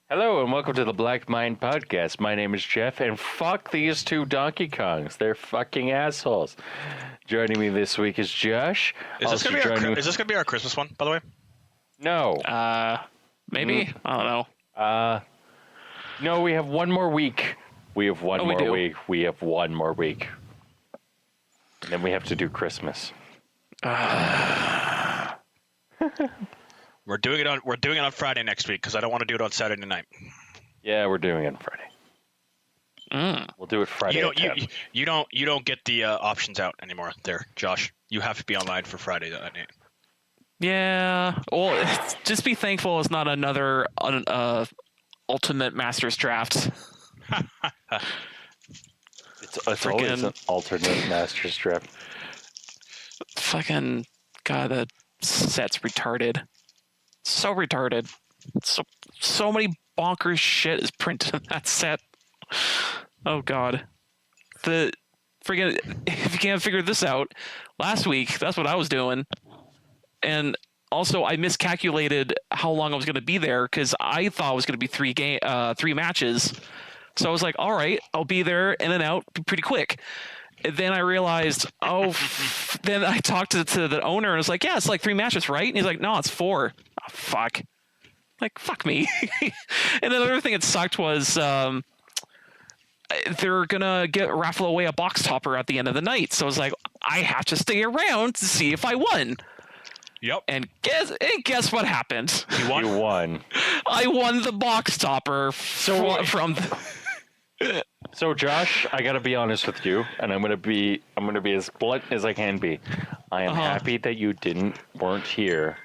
Hello and welcome to the Black Mind Podcast. My name is Jeff, and fuck these two Donkey Kongs. They're fucking assholes. Joining me this week is Josh. Is this gonna be our Christmas one, by the way? No. Maybe? I don't know. No, we have one more week. We have one more week. We have one more week. And then we have to do Christmas. We're doing it on Friday next week because I don't want to do it on Saturday night. Yeah, we're doing it on Friday. We'll do it Friday. You don't get the options out anymore there, Josh. You have to be online for Friday night. Yeah. Well, just be thankful it's not another Ultimate Masters draft. It's always an alternate Masters draft. Fucking God, that set's retarded. So retarded. So many bonkers shit is printed in that set. Oh God. If you can't figure this out, last week that's what I was doing, and also I miscalculated how long I was going to be there because I thought it was going to be three matches. So I was like, all right, I'll be there in and out pretty quick. And then I realized, then I talked to the owner and I was like, yeah, it's like 3 matches, right? And he's like, no, it's 4. Oh, fuck. Like, fuck me. And another thing that sucked was they're going to raffle away a box topper at the end of the night. So I was like, I have to stay around to see if I won. Yep. And guess what happened? You won. I won the box topper from So Josh, I gotta be honest with you, and I'm gonna be as blunt as I can be. I am happy that you weren't here.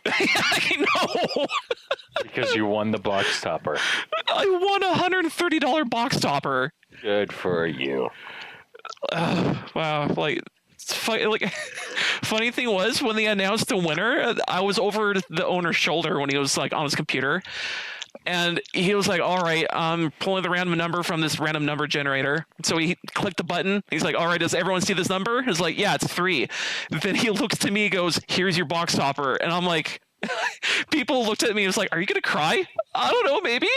I know. Because you won the box topper. I won a $130 box topper. Good for you. Wow, funny thing was when they announced the winner, I was over the owner's shoulder when he was like on his computer. And he was like, all right, I'm pulling the random number from this random number generator. So he clicked the button. He's like, all right, does everyone see this number? He's like, yeah, it's 3. Then he looks to me, goes, here's your box topper. And I'm like, people looked at me and was like, are you going to cry? I don't know, maybe.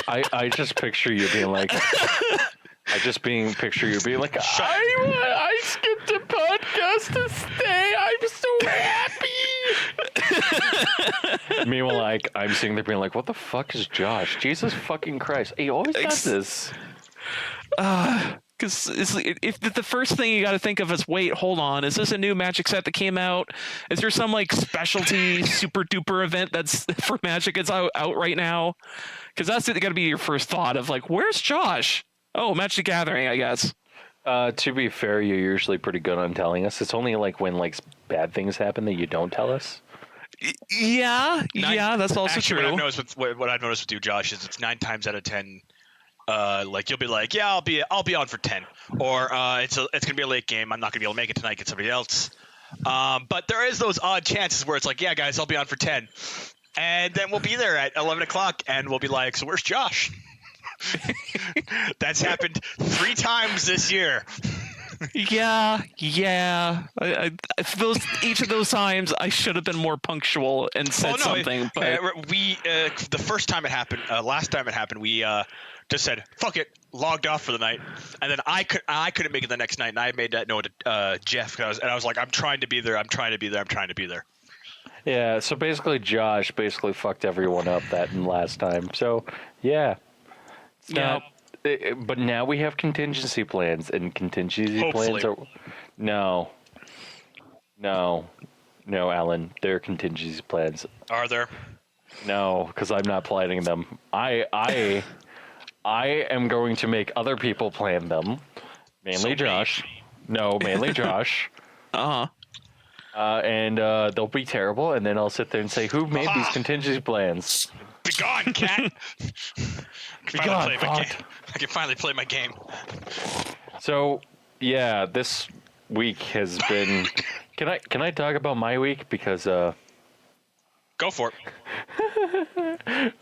I just picture you being like, I skipped a podcast to stay. I'm so happy. Meanwhile, I'm sitting there being like, what the fuck is Josh? Jesus fucking Christ. He always does this. Because if the first thing you got to think of is, wait, hold on, is this a new Magic set that came out? Is there some like specialty super duper event that's for Magic that's out right now? Because that's got to be your first thought of like, where's Josh? Oh, Magic the Gathering, I guess. To be fair, you're usually pretty good on telling us. It's only like when like bad things happen that you don't tell us. Yeah, that's also true. What I've noticed with you, Josh, is it's 9 times out of 10. Like you'll be like, yeah, I'll be on for 10, or it's gonna be a late game. I'm not gonna be able to make it tonight. Get somebody else. But there is those odd chances where it's like, yeah, guys, I'll be on for 10, and then we'll be there at 11 o'clock, and we'll be like, so where's Josh? That's happened 3 times this year. Yeah. Each of those times, I should have been more punctual and said something. But the first time it happened, last time it happened, we just said, fuck it, logged off for the night, and then I couldn't make it the next night, and I made that note to Jeff, and I was like, I'm trying to be there. I'm trying to be there. I'm trying to be there. Yeah, so basically Josh basically fucked everyone up that last time. So, yeah. It's not, but now we have contingency plans, and contingency Hopefully. plans are... No, Alan, they're contingency plans. Are there? No, because I'm not planning them. I am going to make other people plan them. Mainly So Josh. No, mainly Josh. Uh-huh. And they'll be terrible, and then I'll sit there and say, who made these contingency plans? Be gone, cat. gone, I can finally play my game. So, yeah, this week has been... Can I talk about my week? Because Go for it.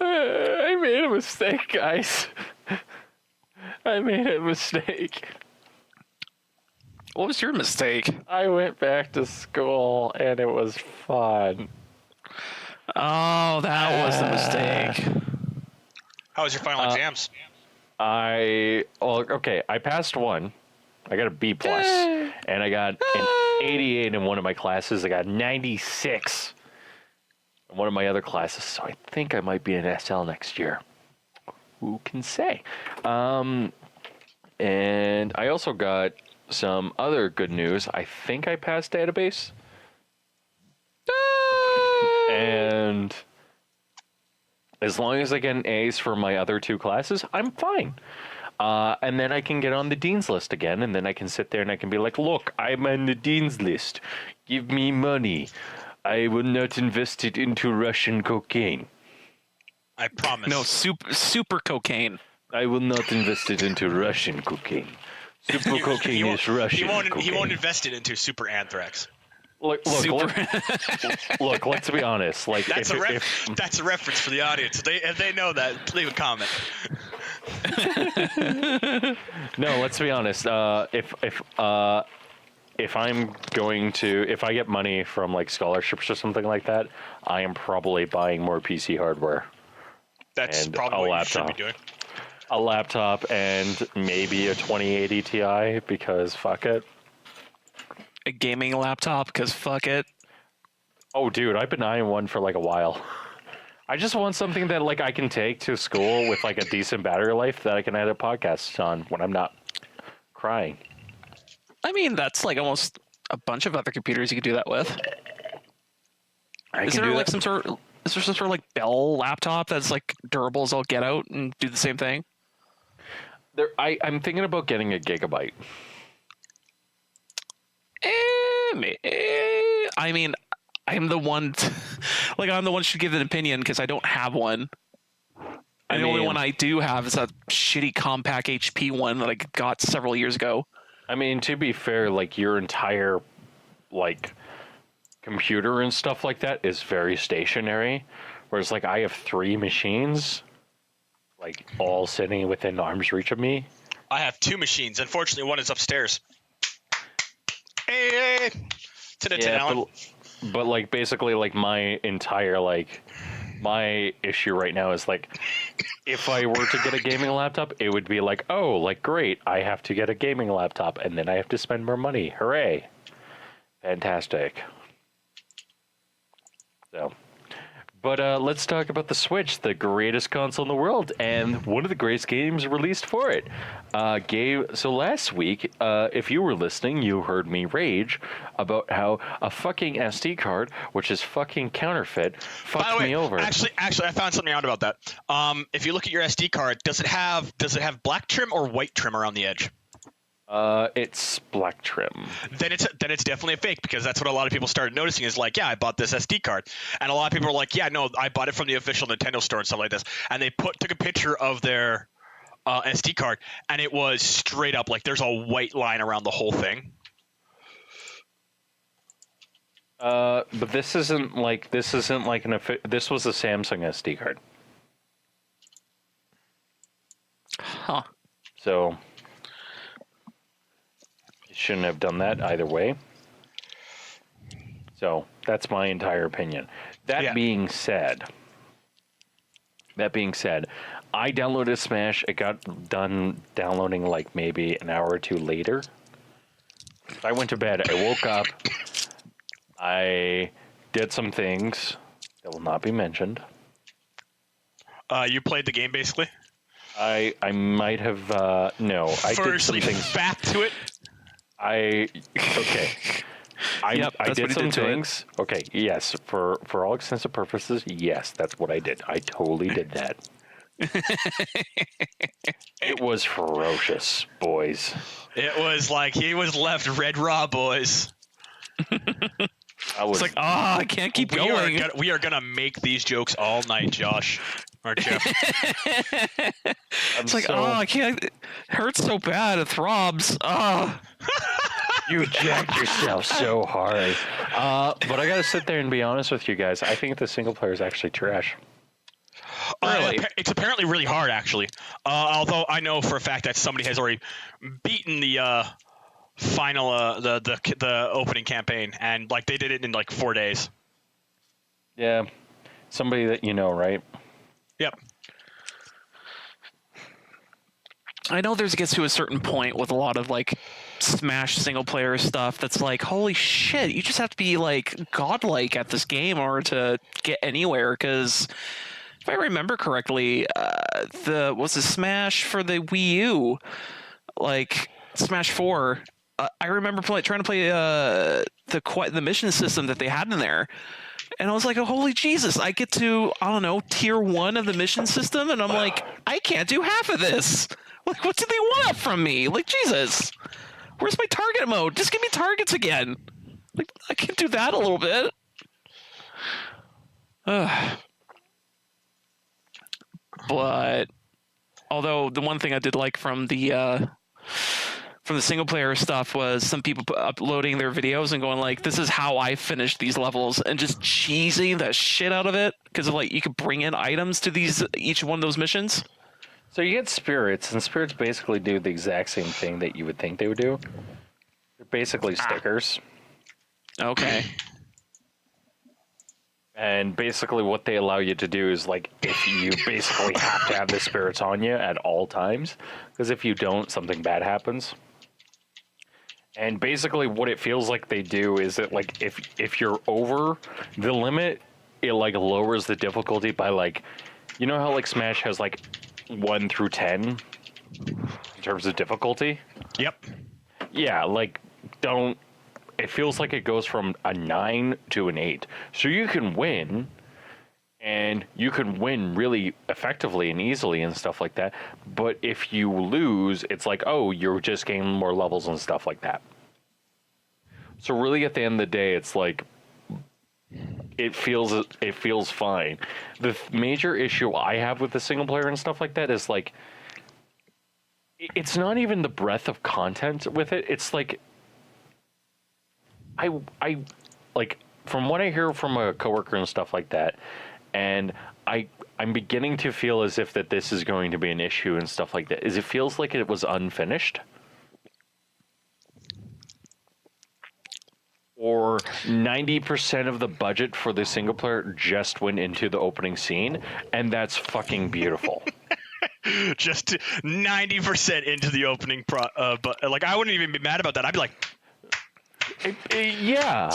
I made a mistake, guys. I made a mistake. What was your mistake? I went back to school, and it was fun. Oh, that was the mistake. How was your final exams? I passed one. I got a B plus, and I got an 88 in one of my classes. I got 96 in one of my other classes. So I think I might be an SL next year. Who can say? And I also got some other good news. I think I passed database. And as long as I get an A's for my other two classes, I'm fine. And then I can get on the dean's list again, and then I can sit there and I can be like, look, I'm on the dean's list. Give me money. I will not invest it into Russian cocaine. I promise. No, super cocaine. I will not invest it into Russian cocaine. Super cocaine is Russian cocaine. He won't invest it into super anthrax. Look, let's be honest. Like, That's a reference for the audience. If they know that, leave a comment. No, let's be honest. If I get money from like scholarships or something like that, I am probably buying more PC hardware. That's And probably a what you should be laptop. doing. A laptop and maybe a 2080 Ti because fuck it. A gaming laptop, because fuck it. Oh, dude, I've been eyeing one for like a while. I just want something that like I can take to school with like a decent battery life that I can edit podcasts on when I'm not crying. I mean, that's like almost a bunch of other computers you could do that with. Is there some sort of like Bell laptop that's like durable as all get out and do the same thing? I'm thinking about getting a Gigabyte. I mean, I'm the one who should give an opinion because I don't have one. The only one I do have is that shitty compact HP one that I got several years ago. I mean, to be fair, like your entire like computer and stuff like that is very stationary, whereas like I have 3 machines, like all sitting within arm's reach of me. I have 2 machines. Unfortunately, one is upstairs. Hey. Allan. But like basically like my entire like my issue right now is like if I were to get a gaming laptop, it would be like, oh, like great, I have to get a gaming laptop and then I have to spend more money. Hooray. Fantastic. So, but let's talk about the Switch, the greatest console in the world, and one of the greatest games released for it. So last week, if you were listening, you heard me rage about how a fucking SD card, which is fucking counterfeit, fucked me over. Actually, I found something out about that. If you look at your SD card, does it have black trim or white trim around the edge? It's black trim. Then it's definitely a fake, because that's what a lot of people started noticing is like, yeah, I bought this SD card, and a lot of people were like, yeah, no, I bought it from the official Nintendo store and stuff like this, and they took a picture of their SD card, and it was straight up like there's a white line around the whole thing. But this isn't like this was a Samsung SD card. Huh. So shouldn't have done that either way. So that's my entire opinion. That being said, I downloaded Smash. It got done downloading like maybe an hour or two later. I went to bed. I woke up. I did some things that will not be mentioned. You played the game basically. I might have no. I did some things. Back to it. Okay. I Yep, I that's did what he some did to it. things. Okay, yes, for all extensive purposes, yes, that's what I did. I totally did that. It was ferocious, boys. It was like he was left red raw, boys. I was It's like, I can't keep going. We are gonna make these jokes all night, Josh. Or Jeff. It's like, I can't. It hurts so bad. It throbs. You jacked yourself so hard. But I gotta sit there and be honest with you guys. I think the single player is actually trash. Really? It's apparently really hard, actually. Although I know for a fact that somebody has already beaten the final, the opening campaign, and like they did it in like 4 days. Yeah, somebody that you know, right? Yep. I know there's gets to a certain point with a lot of like Smash single player stuff that's like, holy shit, you just have to be like godlike at this game in order to get anywhere. Because if I remember correctly, the Smash for the Wii U, like Smash 4. I remember trying to play the mission system that they had in there. And I was like, oh, holy Jesus, I get to, I don't know, tier 1 of the mission system. And I'm like, I can't do half of this. Like, what do they want from me? Like, Jesus, where's my target mode? Just give me targets again. Like, I can do that a little bit. But, although the one thing I did like from the single player stuff was some people uploading their videos and going like, this is how I finished these levels, and just cheesing the shit out of it because of like you could bring in items to each one of those missions. So you get spirits, and spirits basically do the exact same thing that you would think they would do. They're basically stickers. Okay. And basically what they allow you to do is, like, if you basically have to have the spirits on you at all times, because if you don't, something bad happens. And basically what it feels like they do is that, like, if you're over the limit, it, like, lowers the difficulty by, like, you know how, like, Smash has, like, 1 through 10 in terms of difficulty? Yep. Yeah, like, it feels like it goes from a 9 to an 8. So you can win, and you can win really effectively and easily and stuff like that. But if you lose, it's like, oh, you're just gaining more levels and stuff like that. So really at the end of the day, it's like, it feels fine. The major issue I have with the single player and stuff like that is, like, it's not even the breadth of content with it. It's like, I like, from what I hear from a coworker and stuff like that, and I'm beginning to feel as if that this is going to be an issue and stuff like that, is it feels like it was unfinished. Or 90% of the budget for the single player just went into the opening scene, and that's fucking beautiful. Just 90% into the opening but like I wouldn't even be mad about that. I'd be like, Yeah.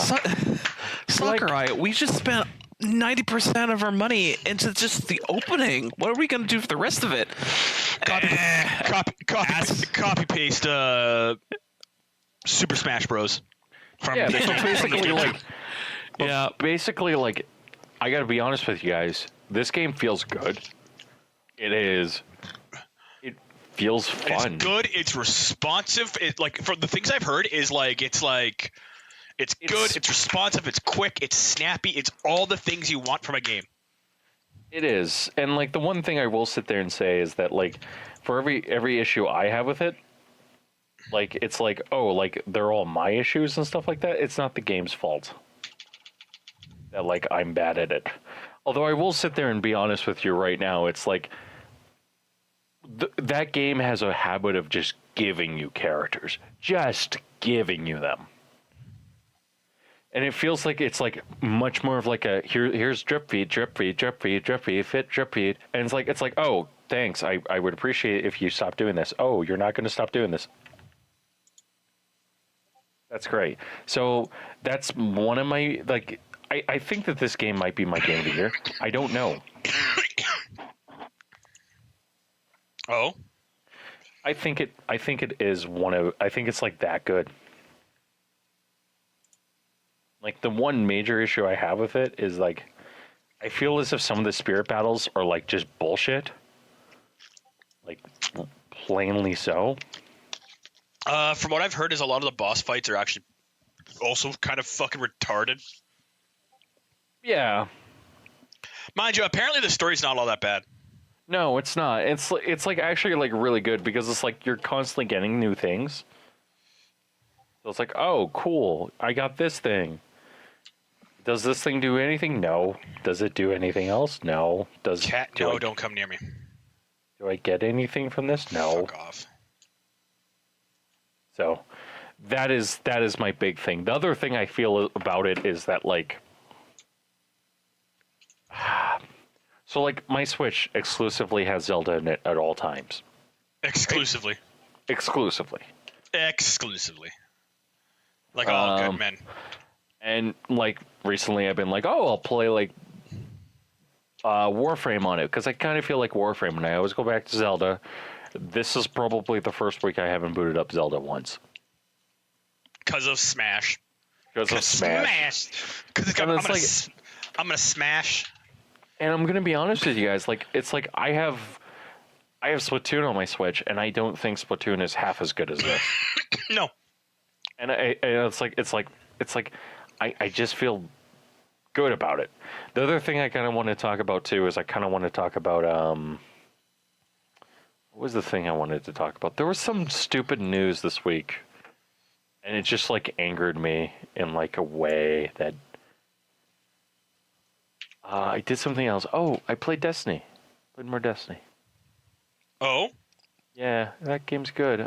Sakurai, we just spent 90% of our money into just the opening. What are we going to do for the rest of it? copy paste Super Smash Bros. Yeah, so basically, like, Yeah. basically, like, I gotta be honest with you guys. This game feels good. It feels fun. It's good. It's responsive. It, like, from the things I've heard, is like it's good. It's responsive. It's quick. It's snappy. It's all the things you want from a game. It is, and like the one thing I will sit there and say is that, like, for every issue I have with it, like, it's like, oh, like, they're all my issues and stuff like that. It's not the game's fault that, like, I'm bad at it. Although I will sit there and be honest with you right now, it's like that game has a habit of just giving you characters, just giving you them. And it feels like it's like much more of like a here's drip feed, drip feed, drip feed, drip feed, fit drip feed, and it's like oh thanks, I would appreciate it if you stop doing this. Oh, you're not going to stop doing this. That's great. So that's one of my like. I think that this game might be my game of the year. I don't know. Oh, I think it is one of. I think it's like that good. Like the one major issue I have with it is like, I feel as if some of the spirit battles are like just bullshit. Like plainly so. from what I've heard, is a lot of the boss fights are actually also kind of fucking retarded. Yeah. Mind you, apparently the story's not all that bad. No, it's not. It's like actually like really good because it's like you're constantly getting new things. So it's like, oh, cool. I got this thing. Does this thing do anything? No. Does it do anything else? No. Cat, no, don't come near me. Do I get anything from this? No. Fuck off. So that is my big thing. The other thing I feel about it is that like, so like my Switch exclusively has Zelda in it at all times. Exclusively. Right? Exclusively. Like all good men. And like recently I've been like, oh, I'll play like Warframe on it because I kind of feel like Warframe and I always go back to Zelda. This is probably the first week I haven't booted up Zelda once. Because of Smash. Because of Smash. Because I'm gonna smash. And I'm gonna be honest with you guys, like it's like I have Splatoon on my Switch, and I don't think Splatoon is half as good as this. No. And it's like I just feel good about it. The other thing I kind of want to talk about too is I kind of want to talk about what was the thing I wanted to talk about? There was some stupid news this week, and it just like angered me in like a way that I did something else. Oh, I played Destiny. Played more Destiny. Oh? Yeah, that game's good.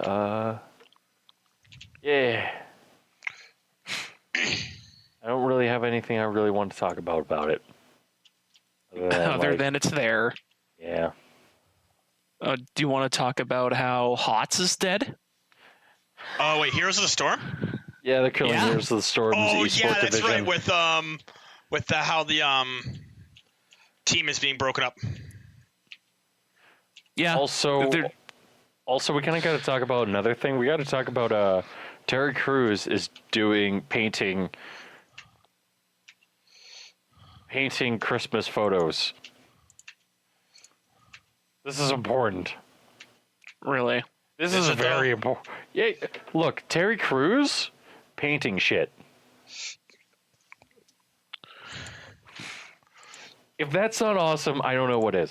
Yeah. I don't really have anything I really want to talk about it. Other than it's there. Yeah. Do you want to talk about how HOTS is dead? Oh wait, Heroes of the Storm? Yeah, they're killing Heroes of the Storm's esports yeah, that's right. division. With the how the team is being broken up. Yeah. Also, we kind of got to talk about another thing. We got to talk about Terry Crews is painting Christmas photos. This is important. Really? This is very important. Yeah, look, Terry Crews painting shit. If that's not awesome, I don't know what is.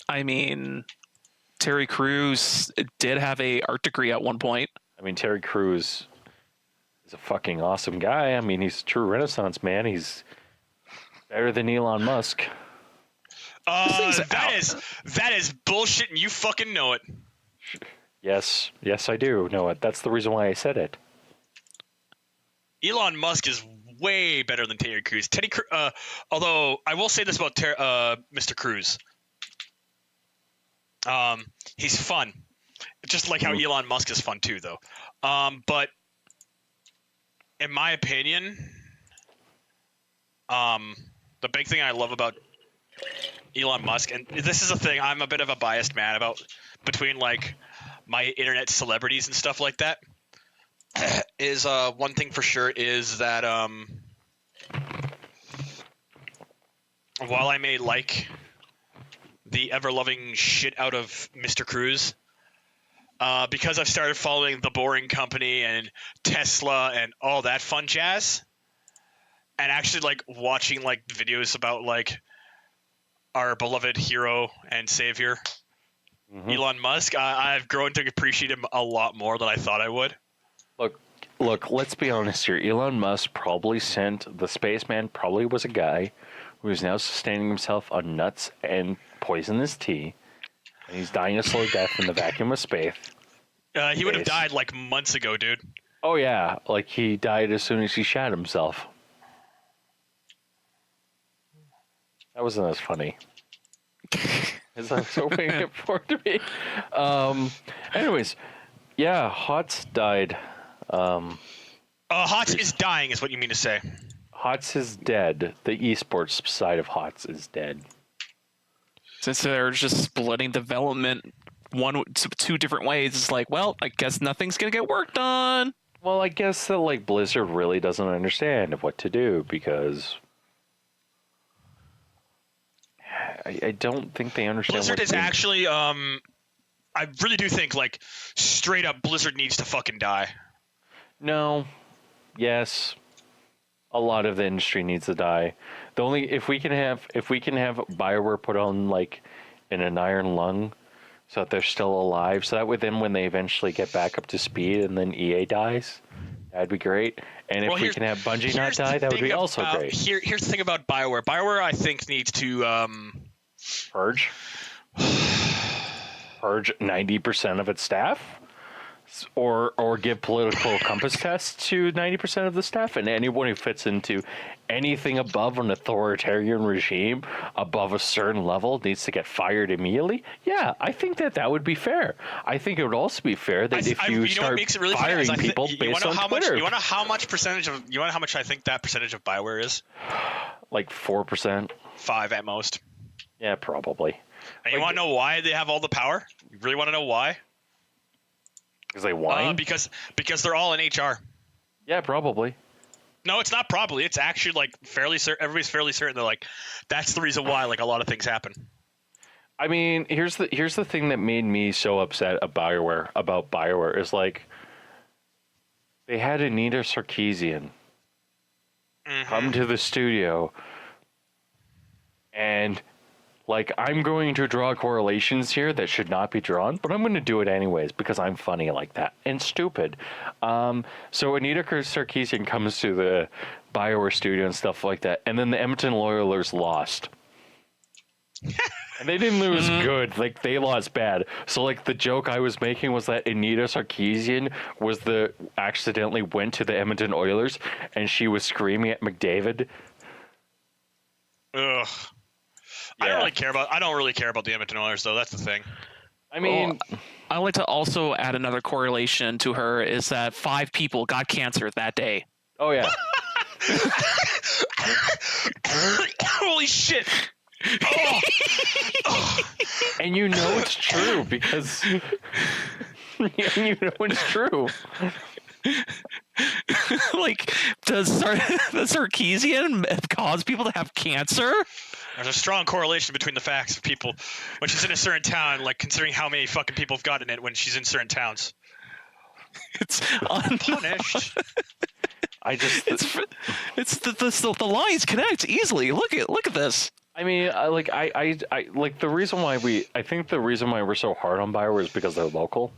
I mean, Terry Crews did have a art degree at one point. I mean, Terry Crews is a fucking awesome guy. I mean, he's a true Renaissance man. He's better than Elon Musk. That is bullshit, and you fucking know it. Yes, I do know it. That's the reason why I said it. Elon Musk is way better than Terry Crews. Although I will say this about Mr. Crews. He's fun, just like how Elon Musk is fun too, though. But in my opinion, the big thing I love about Elon Musk, and this is a thing I'm a bit of a biased man about, between like my internet celebrities and stuff like that, is one thing for sure is that while I may like the ever-loving shit out of Mr. Crews, because I've started following The Boring Company and Tesla and all that fun jazz, and actually like watching like videos about like our beloved hero and savior, Elon Musk, I've grown to appreciate him a lot more than I thought I would. Look, let's be honest here. Elon Musk probably sent the spaceman, probably was a guy who is now sustaining himself on nuts and poisonous tea, and he's dying a slow death in the vacuum of space. He would have died like months ago, dude. Oh yeah, like he died as soon as he shot himself. That wasn't as funny as I was hoping it for it to be. Anyways, yeah, Hots died. Hots is dying, is what you mean to say. Hots is dead. The esports side of Hots is dead. Since they're just splitting development two different ways, it's like, well, I guess nothing's gonna get worked on. Well, I guess that like Blizzard really doesn't understand what to do because I don't think they understand. Blizzard is actually I really do think like straight up Blizzard needs to fucking die. No. Yes. A lot of the industry needs to die. The only if we can have BioWare put on like in an iron lung so that they're still alive, so that way then when they eventually get back up to speed and then EA dies, that'd be great. And if we can have Bungie not die, that would be also great. Here's the thing about BioWare. BioWare I think needs to Purge 90% of its staff, or give political compass tests to 90% of the staff, and anyone who fits into anything above an authoritarian regime above a certain level needs to get fired immediately. Yeah, I think that would be fair. I think it would also be fair that if you start really firing funny, people based on Twitter. You want to know how much I think that percentage of BioWare is? Like 4%. 5 at most. Yeah, probably. And you want to know why they have all the power? You really want to know why? Because they whine? Because they're all in HR. Yeah, probably. No, it's not probably. It's actually like fairly certain. Everybody's fairly certain. They're like, that's the reason why like a lot of things happen. I mean, here's the thing that made me so upset about BioWare is like they had Anita Sarkeesian come to the studio and like, I'm going to draw correlations here that should not be drawn, but I'm going to do it anyways because I'm funny like that and stupid. So Anita Sarkeesian comes to the BioWare studio and stuff like that, and then the Edmonton Oilers lost. And they didn't lose good, like they lost bad. So like the joke I was making was that Anita Sarkeesian accidentally went to the Edmonton Oilers and she was screaming at McDavid. Ugh. Yeah. I don't really care about the Edmonton Oilers, though. That's the thing. I mean, I like to also add another correlation to her is that 5 people got cancer that day. Oh yeah. Holy shit. Oh. And you know it's true because you know it's true. Like, does Sarkeesian cause people to have cancer? There's a strong correlation between the facts of people when she's in a certain town, like considering how many fucking people have gotten it when she's in certain towns. It's punished. The lines connect easily. Look at this. I mean, I like the reason why we're so hard on BioWare is because they're local.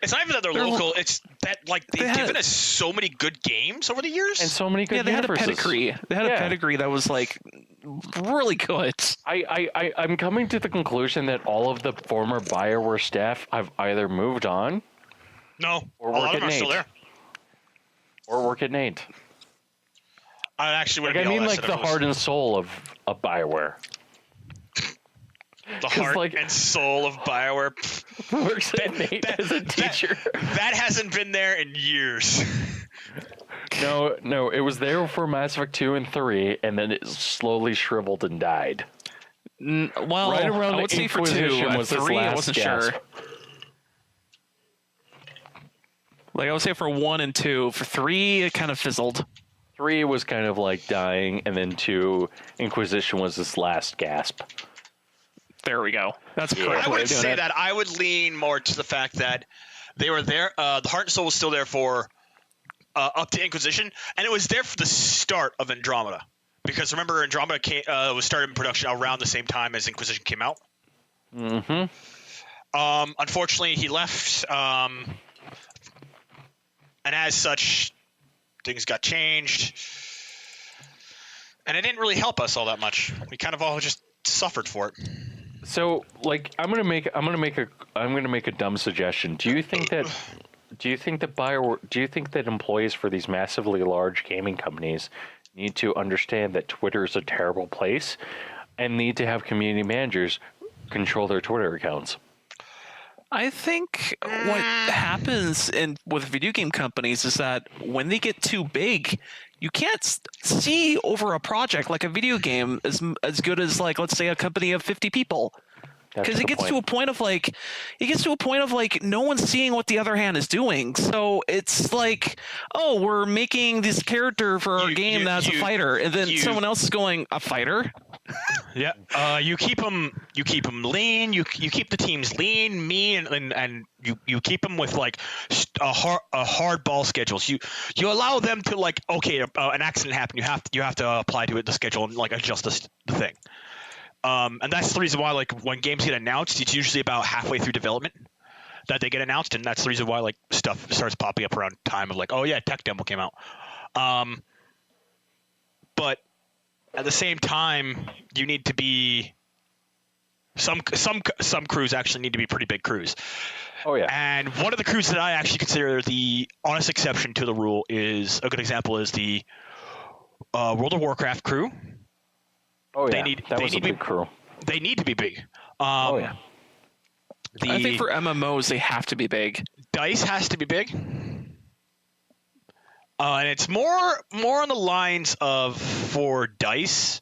It's not even that they're local. It's that like they've given us so many good games over the years, and so many good. Yeah, they universes. had a pedigree. They had a pedigree that was like really good. I'm coming to the conclusion that all of the former BioWare staff have either moved on. No, or a lot of them are still there. Or work at Nate. I actually would. I mean, like the heart and soul of BioWare. The heart and soul of BioWare works at Nate as a teacher. That hasn't been there in years. No, it was there for Mass Effect 2 and 3, and then it slowly shriveled and died. Well, right around I would say for 2. At 3, I wasn't sure. Like, I would say for 1 and 2. For 3, it kind of fizzled. 3 was kind of like dying, and then 2, Inquisition was this last gasp. There we go. That's correct. I wouldn't say that. I would lean more to the fact that they were there. The heart and soul was still there for up to Inquisition, and it was there for the start of Andromeda. Because remember, Andromeda was started in production around the same time as Inquisition came out. Mm-hmm. Unfortunately, he left, and as such, things got changed, and it didn't really help us all that much. We kind of all just suffered for it. So, like, I'm gonna make a dumb suggestion. Do you think Do you think that employees for these massively large gaming companies need to understand that Twitter is a terrible place and need to have community managers control their Twitter accounts? I think what happens with video game companies is that when they get too big, you can't see over a project like a video game as good as, like, let's say a company of 50 people. Because it gets to a point of like no one's seeing what the other hand is doing. So it's like, oh, we're making this character for our game that's a fighter, and then someone else is going, a fighter. Yeah. You keep them lean. You keep the teams lean, mean, and you keep them with like a hard ball schedules. You allow them to, like, okay, an accident happened. You have to apply to it the schedule and like adjust the thing. And that's the reason why, like, when games get announced, it's usually about halfway through development that they get announced, and that's the reason why, like, stuff starts popping up around time of like, oh yeah, tech demo came out. But at the same time, you need to be some crews actually need to be pretty big crews. Oh yeah. And one of the crews that I actually consider the honest exception to the rule is a good example is the World of Warcraft crew. Oh yeah, that was a big crew. They need to be big. Oh yeah. I think for MMOs they have to be big. DICE has to be big, and it's more on the lines of, for DICE,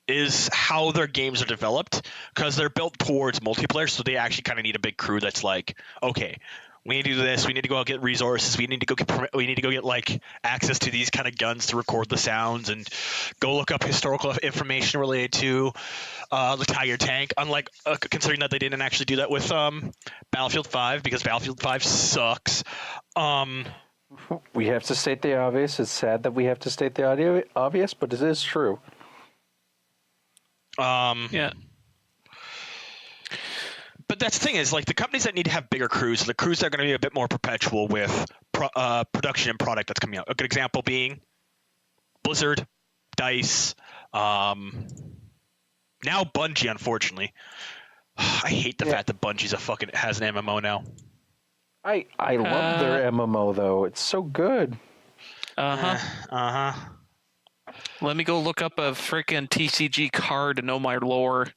is how their games are developed, because they're built towards multiplayer, so they actually kind of need a big crew that's like, okay, we need to do this. We need to go out get resources. We need to go get like access to these kind of guns to record the sounds, and go look up historical information related to the Tiger tank. Unlike considering that they didn't actually do that with Battlefield 5, because Battlefield 5 sucks. We have to state the obvious. It's sad that we have to state the obvious, but it is true. Yeah. But that's the thing is, like, the companies that need to have bigger crews are the crews that are going to be a bit more perpetual with production and product that's coming out. A good example being Blizzard, DICE, now Bungie, unfortunately. I hate the fact that Bungie's has an MMO now. I love their MMO, though. It's so good. Let me go look up a freaking TCG card to know my lore.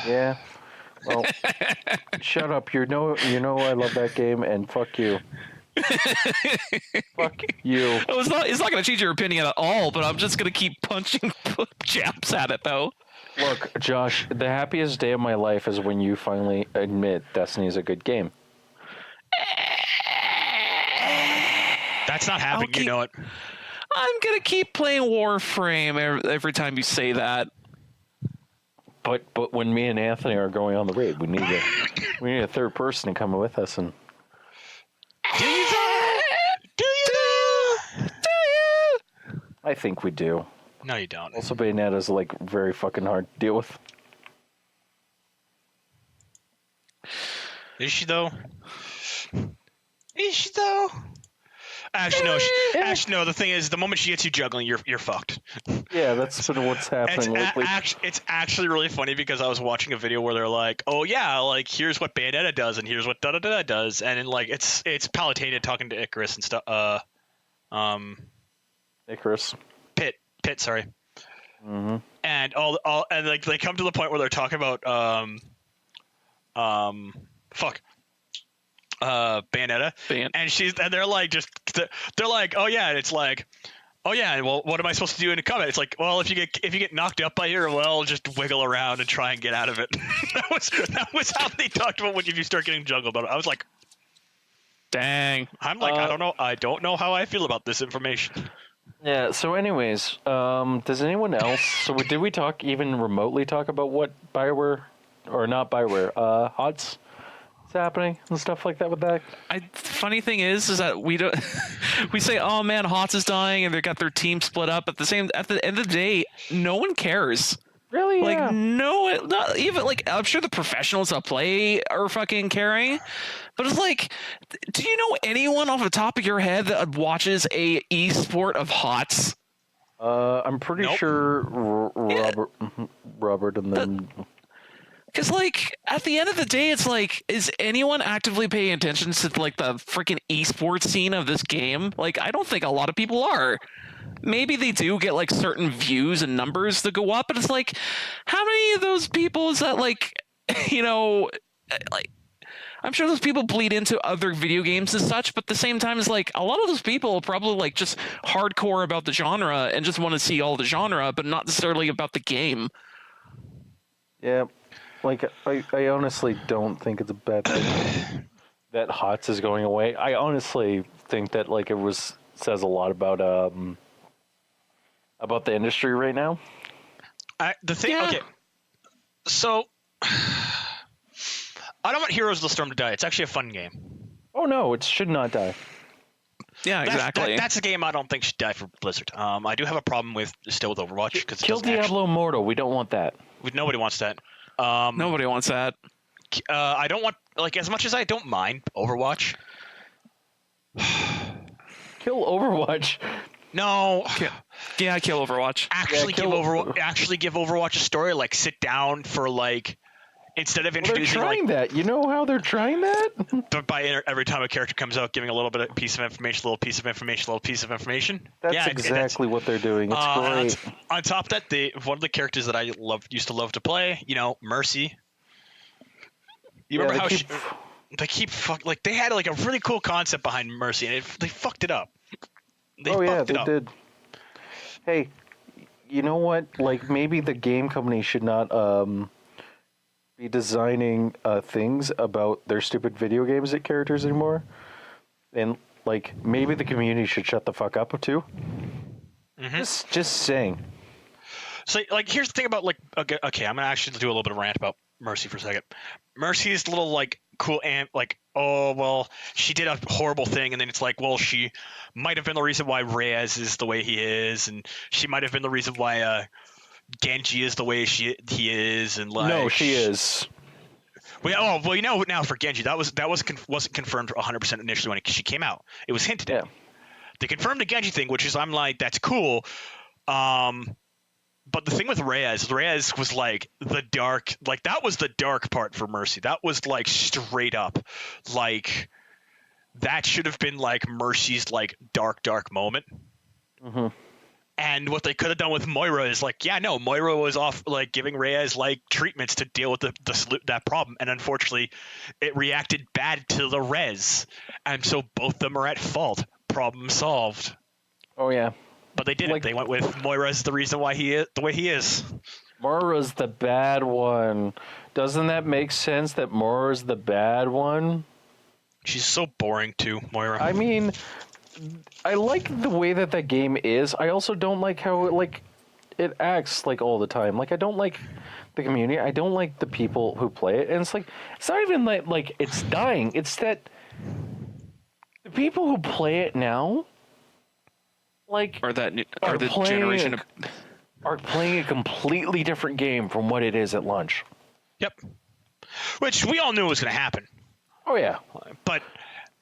Yeah. Well, shut up. You know I love that game, and fuck you. Fuck you. Oh, it's not going to change your opinion at all, but I'm just going to keep punching jabs at it, though. Look, Josh, the happiest day of my life is when you finally admit Destiny is a good game. That's not happening, you know it. I'm going to keep playing Warframe every time you say that. But when me and Anthony are going on the raid, we need a third person to come with us. And do you though? Do you? I think we do. No, you don't. Also, Bayonetta's like very fucking hard to deal with. Is she though? Actually, no. The thing is, the moment she gets you juggling, you're fucked. Yeah, that's sort of what's happening lately. It's actually really funny, because I was watching a video where they're like, "Oh yeah, like here's what Bayonetta does, and here's what da da da does," and then like it's Palutena talking to Icarus and stuff. Icarus. Pitt, sorry. Mm-hmm. And and like they come to the point where they're talking about Bayonetta, and they're like, oh yeah, and it's like, oh yeah, well, what am I supposed to do in combat? It's like, well, if you get knocked up by her, well, just wiggle around and try and get out of it. that was how they talked about if you start getting juggled. I was like, dang. I'm like, I don't know how I feel about this information. Yeah. So, anyways, does anyone else? So, did we even remotely talk about what Bioware, or not Bioware, HOTS? Happening and stuff like that with that. Funny thing is that we don't. We say, "Oh man, HOTS is dying," and they got their team split up. At the end of the day, no one cares. Really? Like yeah. not even like I'm sure the professionals that play are fucking caring, but it's like, do you know anyone off the top of your head that watches a esport of HOTS? I'm pretty sure Robert and then. Because, like, at the end of the day, it's like, is anyone actively paying attention to, like, the freaking esports scene of this game? Like, I don't think a lot of people are. Maybe they do get, like, certain views and numbers that go up, but it's like, how many of those people is that, like, you know, like, I'm sure those people bleed into other video games and such, but at the same time, it's like, a lot of those people are probably, like, just hardcore about the genre and just want to see all the genre, but not necessarily about the game. Yeah. Like, I honestly don't think it's a bad thing that HOTS is going away. I honestly think that, like, says a lot about the industry right now. Okay. So, I don't want Heroes of the Storm to die. It's actually a fun game. Oh, no, it should not die. Yeah, exactly. That's a game I don't think should die for Blizzard. I do have a problem with Overwatch because Kill Diablo Immortal. We don't want that. Nobody wants that. Nobody wants that. I don't want, like, as much as I don't mind Overwatch. Kill Overwatch. No. Yeah, kill Overwatch. Actually give Overwatch a story. Like, sit down for, like, instead of introducing, they're trying that. You know how they're trying that? But every time a character comes out, giving a little bit of piece of information, little piece of information. That's exactly what they're doing. It's great. On top of that, one of the characters that I used to love to play, Mercy. You remember how they keep like, they had, like, a really cool concept behind Mercy, and they fucked it up. They did. Hey, you know what? Like, maybe the game company should not be designing things about their stupid video games at characters anymore. And, like, maybe the community should shut the fuck up too. Mm-hmm. Just saying. So, like, here's the thing about, like, okay, I'm gonna actually do a little bit of a rant about Mercy for a second. Mercy's little, like, cool like, oh, well, she did a horrible thing, and then it's like, well, she might have been the reason why Reyes is the way he is, and she might have been the reason why Genji is the way he is, and, like, no, she is. Well, now for Genji, wasn't confirmed 100% initially when she came out. It was hinted at. They confirmed the Genji thing, which is, I'm like, that's cool. But the thing with Reyes was, like, that was the dark part for Mercy. That was, like, straight up, like, that should have been, like, Mercy's, like, dark moment. Mm-hmm. And what they could have done with Moira is, like, Moira was off, like, giving Reyes, like, treatments to deal with that problem, and unfortunately, it reacted bad to the res, and so both of them are at fault. Problem solved. Oh yeah. But they didn't. They went with Moira as the reason why he is the way he is. Moira's the bad one. Doesn't that make sense that Moira's the bad one? She's so boring too, Moira. I mean, I like the way that game is. I also don't like how it acts, like, all the time. Like, I don't like the community. I don't like the people who play it. And it's like, it's not even like it's dying. It's that the people who play it now, like, Or the generation of are playing a completely different game from what it is at launch. Yep. Which we all knew was going to happen. Oh yeah. But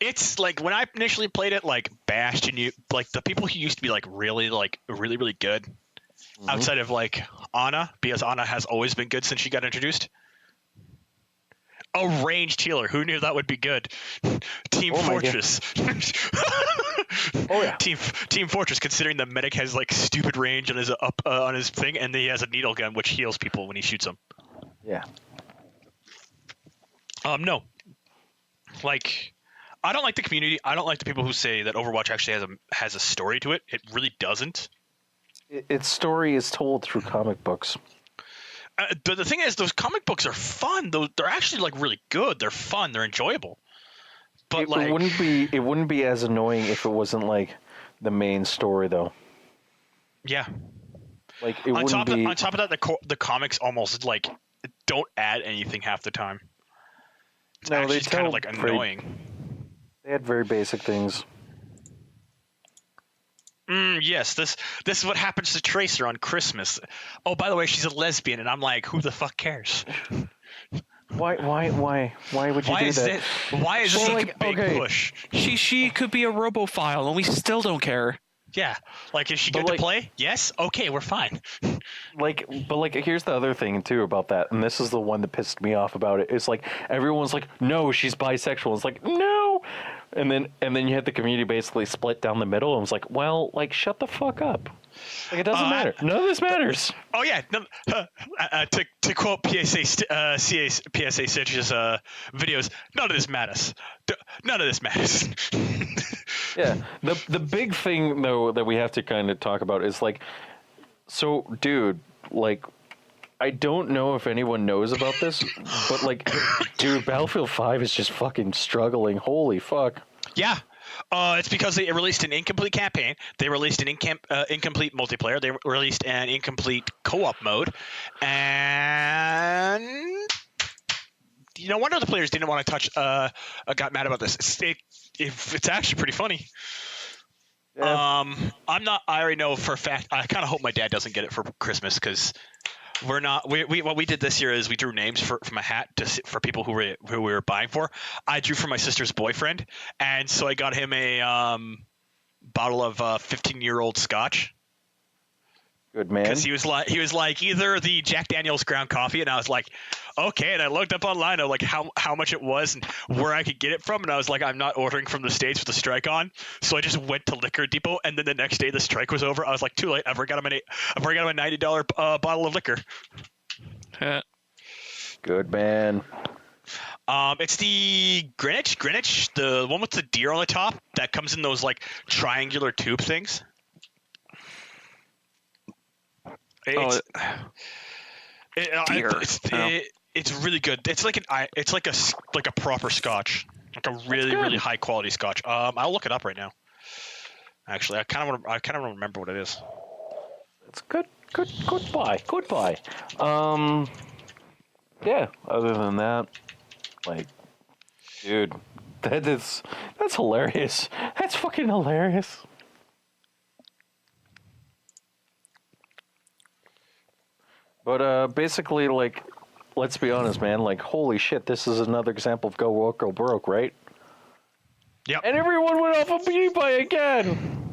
it's like, when I initially played it, like, Bastion, like, the people who used to be, like, really good, mm-hmm. outside of, like, Ana, because Ana has always been good since she got introduced. A ranged healer. Who knew that would be good? Team Fortress. Oh yeah. Team Fortress, considering the medic has, like, stupid range on his thing, and he has a needle gun which heals people when he shoots them. Yeah. No. Like, I don't like the community. I don't like the people who say that Overwatch actually has a story to it. It really doesn't. Its story is told through comic books. The thing is, those comic books are fun. They're actually, like, really good. They're fun. They're enjoyable. But it wouldn't be as annoying if it wasn't, like, the main story, though. Yeah. Like, it wouldn't be. On top of that, the comics almost, like, don't add anything half the time. It's actually kind of, like, annoying. They had very basic things. Yes, this is what happens to Tracer on Christmas. Oh, by the way, she's a lesbian, and I'm like, who the fuck cares? Why would you do that? Why is this, like, a big push? She could be a robophile, and we still don't care. Yeah. Like, is she But, good like- to play? Yes. Okay, we're fine. But here's the other thing too about that, and this is the one that pissed me off about it. It's like everyone's like, no, she's bisexual. It's like, no, and then you had the community basically split down the middle, and it's like, well, like, shut the fuck up. Like, it doesn't matter. None of this matters. Oh yeah. No, to quote PSA Stitch's videos, none of this matters. None of this matters. Yeah. The big thing though that we have to kind of talk about is like, so dude, like, I don't know if anyone knows about this, but like, dude, Battlefield 5 is just fucking struggling. Holy fuck. Yeah. It's because they released an incomplete campaign. They released an incomplete multiplayer. They released an incomplete co-op mode, and no wonder the players didn't want to touch. Got mad about this. It's actually pretty funny. Yeah. I'm not. I already know for a fact. I kind of hope my dad doesn't get it for Christmas because we're not. We what we did this year is we drew names from a hat for people who we were buying for. I drew for my sister's boyfriend, and so I got him a bottle of 15-year-old scotch. Good man. Because he was like either the Jack Daniel's ground coffee, and I was like, okay. And I looked up online of like how much it was and where I could get it from, and I was like, I'm not ordering from the States with the strike on, so I just went to Liquor Depot, and then the next day the strike was over. I was like, too late. I've already got him a $90 bottle of liquor. Good man. It's the Greenwich, the one with the deer on the top that comes in those like triangular tube things. It's really good. It's like a proper scotch, like a really high quality scotch. I'll look it up right now. Actually, I kind of want to remember what it is. It's goodbye. Yeah, other than that, like, dude, that's hilarious. That's fucking hilarious. But basically, like, let's be honest, man. Like, holy shit, this is another example of go woke, go broke, right? Yep. And everyone went off a beauty pie again.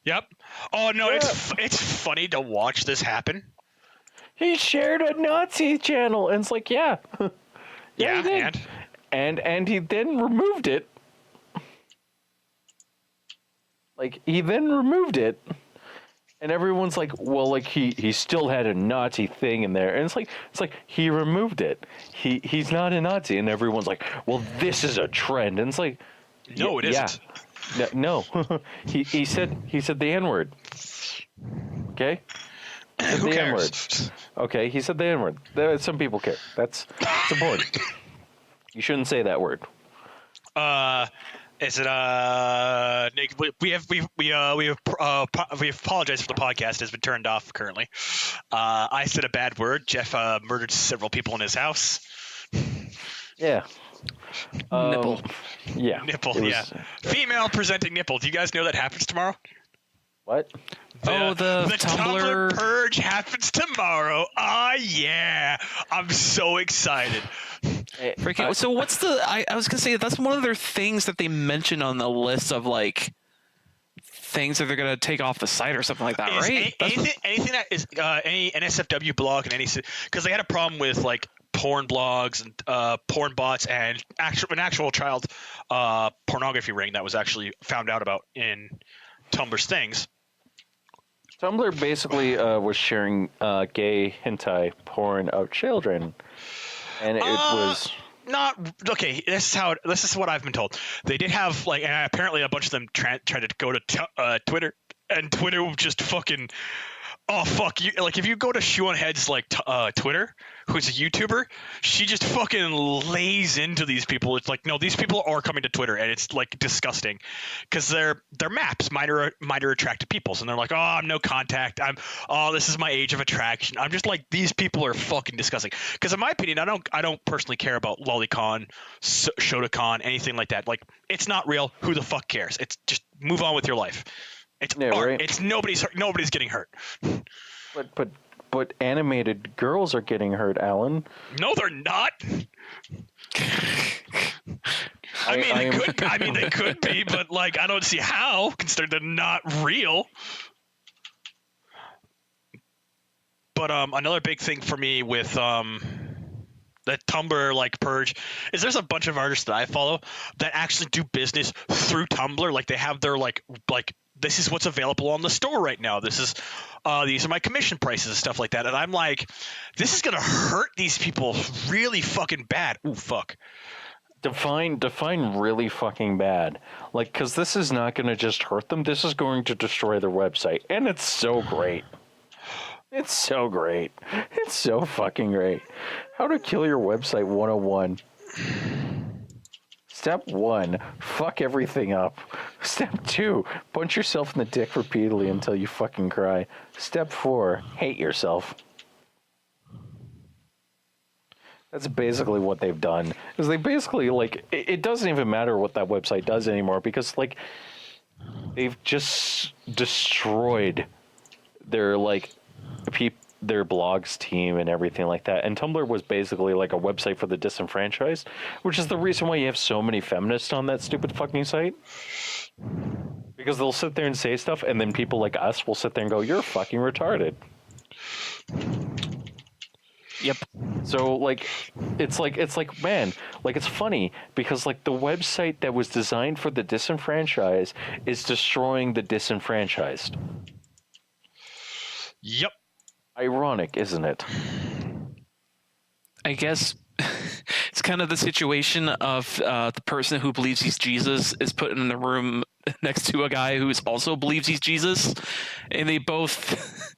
Yep. Oh no, Yeah. it's funny to watch this happen. He shared a Nazi channel, and it's like, yeah, Yeah, he did. And he then removed it. Like, he then removed it. And everyone's like, well, like, he still had a Nazi thing in there. And it's like he removed it. He's not a Nazi. And everyone's like, well, this is a trend. And it's like, No, it isn't. Yeah. No. he said the N-word. Okay? He said Who the cares? N-word. Okay, he said the N-word. Some people care. That's important. You shouldn't say that word. Is it Nick? We apologized for the podcast has been turned off currently. I said a bad word. Jeff murdered several people in his house. Yeah. Nipple. Yeah. Nipple, it was- yeah. Female presenting nipple. Do you guys know that happens tomorrow? What? The Tumblr purge happens tomorrow. Ah, yeah. I'm so excited. Freaking, so what's the? I was gonna say that's one of their things that they mention on the list of like things that they're gonna take off the site or something like that, Is right? anything that is any NSFW blog and any because they had a problem with like porn blogs and porn bots and an actual child pornography ring that was actually found out about in Tumblr's things. Tumblr basically was sharing gay hentai porn of children, and it was not okay. This is what I've been told. They did have like, and apparently a bunch of them tried to go to Twitter, and Twitter just fucking. Oh fuck you! Like if you go to Shoe on Head's like Twitter, who's a YouTuber, she just fucking lays into these people. It's like no, these people are coming to Twitter, and it's like disgusting, because they're maps minor attracted peoples, and they're like, oh, I'm no contact. This is my age of attraction. I'm just like these people are fucking disgusting. Because in my opinion, I don't personally care about LollyCon, Shotacon, anything like that. Like it's not real. Who the fuck cares? It's just move on with your life. It's art. right. It's nobody's getting hurt. but but animated girls are getting hurt, Alan. No, they're not. They could be, but like I don't see how, considering they're not real. But another big thing for me with the Tumblr like purge is there's a bunch of artists that I follow that actually do business through Tumblr. Like they have their like this is what's available on the store right now. This is these are my commission prices and stuff like that. And I'm like, this is gonna hurt these people really fucking bad. Ooh, fuck. Define really fucking bad. Like, because this is not going to just hurt them. This is going to destroy their website. And it's so great. It's so great. It's so fucking great. How to kill your website 101. Step 1, fuck everything up. Step 2, punch yourself in the dick repeatedly until you fucking cry. Step 4, hate yourself. That's basically what they've done. Is they basically, like, it doesn't even matter what that website does anymore because, like, they've just destroyed their, like, their blogs team and everything like that. And Tumblr was basically like a website for the disenfranchised, which is the reason why you have so many feminists on that stupid fucking site. Because they'll sit there and say stuff, and then people like us will sit there and go, "You're fucking retarded." Yep. So like it's like man, like it's funny because like the website that was designed for the disenfranchised is destroying the disenfranchised. Yep. Ironic, isn't it? I guess it's kind of the situation of the person who believes he's Jesus is put in the room next to a guy who also believes he's Jesus, and they both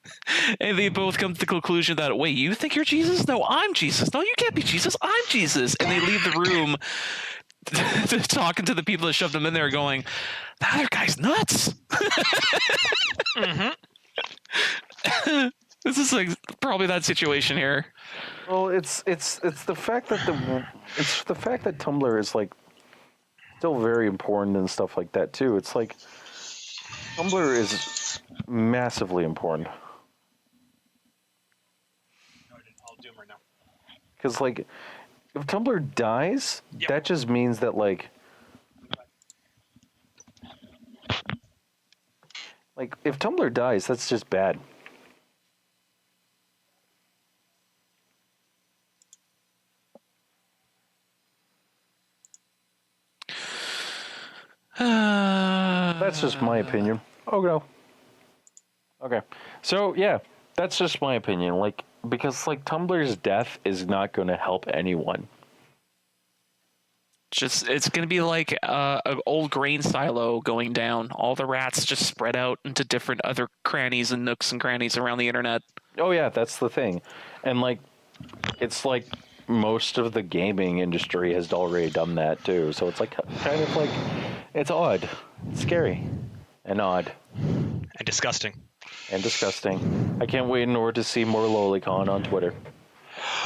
come to the conclusion that, wait, you think you're Jesus? No, I'm Jesus. No, you can't be Jesus. I'm Jesus. And they leave the room talking to the people that shoved them in there, going, "That other guy's nuts." Mm-hmm. This is like probably that situation here. Well, it's the fact that Tumblr is like still very important and stuff like that too. It's like Tumblr is massively important. I'll do them right now. Because like if Tumblr dies, that just means that like if Tumblr dies, that's just bad. That's just my opinion. Oh no. Okay. So yeah, that's just my opinion. Like because like Tumblr's death is not going to help anyone. It's going to be like an old grain silo going down. All the rats just spread out into different other crannies and nooks and crannies around the internet. Oh yeah, that's the thing. And like it's like most of the gaming industry has already done that too. So it's like kind of like it's odd. It's scary and odd. And disgusting. And disgusting. I can't wait in order to see more LoliCon on Twitter.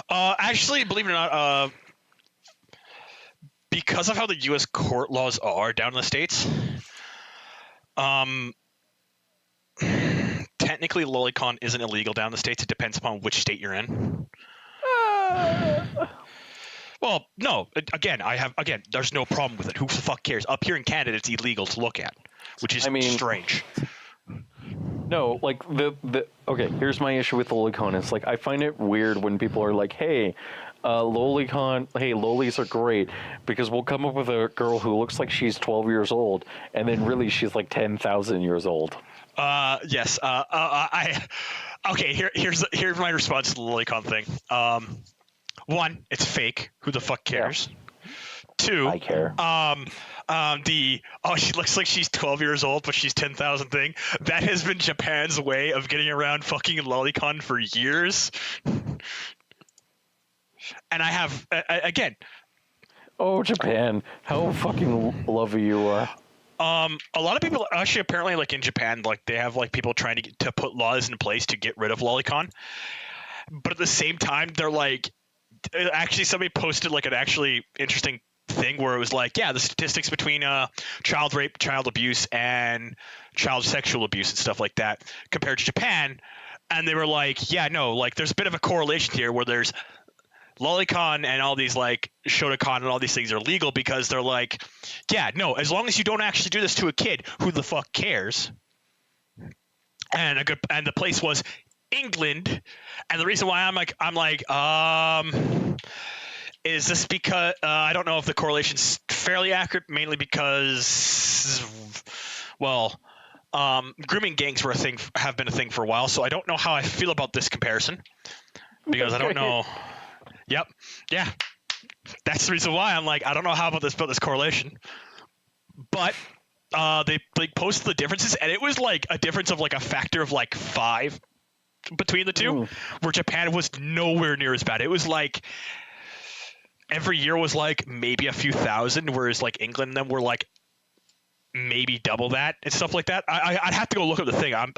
Actually, believe it or not, because of how the U.S. court laws are down in the States, technically LoliCon isn't illegal down in the States. It depends upon which state you're in. Well, no. Again, there's no problem with it. Who the fuck cares? Up here in Canada, it's illegal to look at, which is strange. No, like okay, here's my issue with LoliCon. It's like I find it weird when people are like, "Hey, LoliCon, hey, lolis are great because we'll come up with a girl who looks like she's 12 years old, and then really she's like 10,000 years old." Yes. Here's my response to the LoliCon thing. One, it's fake. Who the fuck cares? Yeah. Two, I care. She looks like she's 12 years old, but she's 10,000 thing. That has been Japan's way of getting around fucking LoliCon for years. And I have, again. Oh, Japan. How fucking lovely you are. A lot of people actually apparently like in Japan, like they have like people trying to put laws in place to get rid of LoliCon. But at the same time, they're like, actually somebody posted like an actually interesting thing where it was like, yeah, the statistics between child rape, child abuse, and child sexual abuse and stuff like that compared to Japan, And they were like, yeah, no, like there's a bit of a correlation here where there's lolicon and all these like shotacon and all these things are legal because they're like, yeah, no, as long as you don't actually do this to a kid, who the fuck cares? And the place was England, and the reason why I'm like, is this because I don't know if the correlation's fairly accurate, mainly because, well, grooming gangs have been a thing for a while, so I don't know how I feel about this comparison because I don't know. Yep, yeah, that's the reason why I'm like, I don't know how about this correlation, but they posted the differences, and it was like a difference of like a factor of like 5 between the two, where Japan was nowhere near as bad. It was like every year was like maybe a few thousand, whereas like England and them were like maybe double that and stuff like that. I'd have to go look up the thing. I'm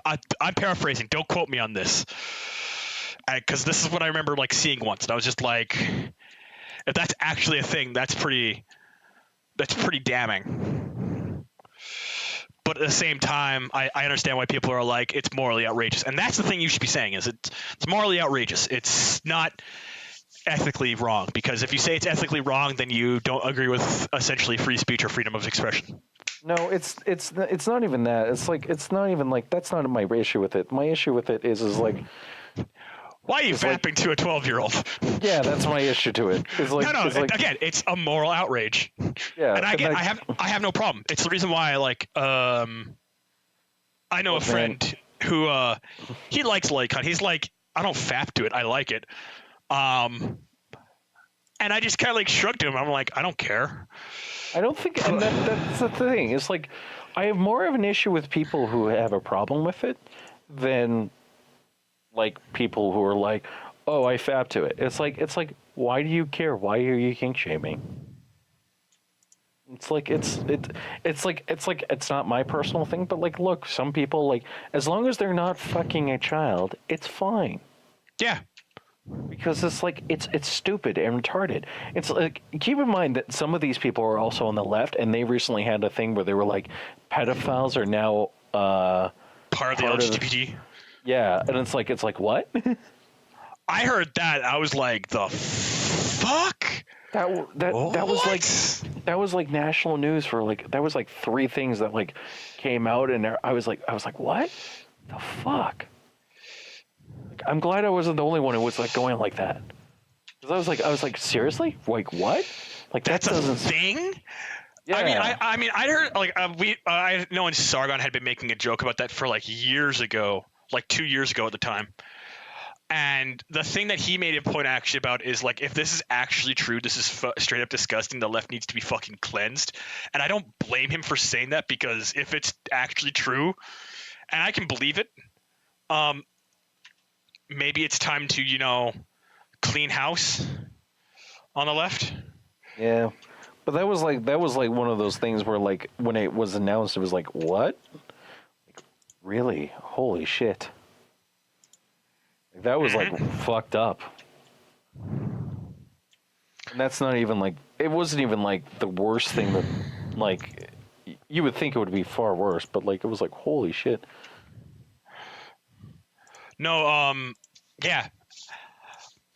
paraphrasing. Don't quote me on this, because this is what I remember like seeing once, and I was just like, if that's actually a thing, that's pretty damning. But at the same time, I understand why people are like, it's morally outrageous. And that's the thing you should be saying, is it's morally outrageous. It's not ethically wrong, because if you say it's ethically wrong, then you don't agree with essentially free speech or freedom of expression. No, it's not even that. It's not even like, that's not my issue with it. My issue with it is like, why are you vamping to a 12-year-old? Yeah, that's my issue to it. It's like, again, it's a moral outrage. Yeah, and I have no problem. It's the reason why I like. I know a friend who he likes lolicon. He's like, I don't fap to it. I like it. And I just kind of like shrugged him. I'm like, I don't care. I don't think, and that's the thing. It's like, I have more of an issue with people who have a problem with it than like people who are like, oh, I fap to it. It's like, why do you care? Why are you kink shaming? It's like, it's not my personal thing, but like, look, some people, like, as long as they're not fucking a child, it's fine. Yeah. Because it's like, it's stupid and retarded. It's like, keep in mind that some of these people are also on the left, and they recently had a thing where they were like, pedophiles are now part of the LGBT. Yeah, and it's like what? I heard that. I was like, the fuck? That was like national news for like, that was like 3 things that like came out, and I was like what the fuck? Like, I'm glad I wasn't the only one who was like going like that, because I was like seriously, like what? Like that's that doesn't a thing. Yeah. I mean, I heard like I know when Sargon had been making a joke about that for like years ago, like 2 years ago at the time. And the thing that he made a point actually about is like, if this is actually true, this is straight up disgusting. The left needs to be fucking cleansed. And I don't blame him for saying that, because if it's actually true, and I can believe it, maybe it's time to, clean house on the left. Yeah. But that was like one of those things where like when it was announced, it was like, what? Like, really? Holy shit. Like, that was like fucked up. And that's not even like, it wasn't even like the worst thing that, like, you would think it would be far worse, but like it was like, holy shit. No, yeah.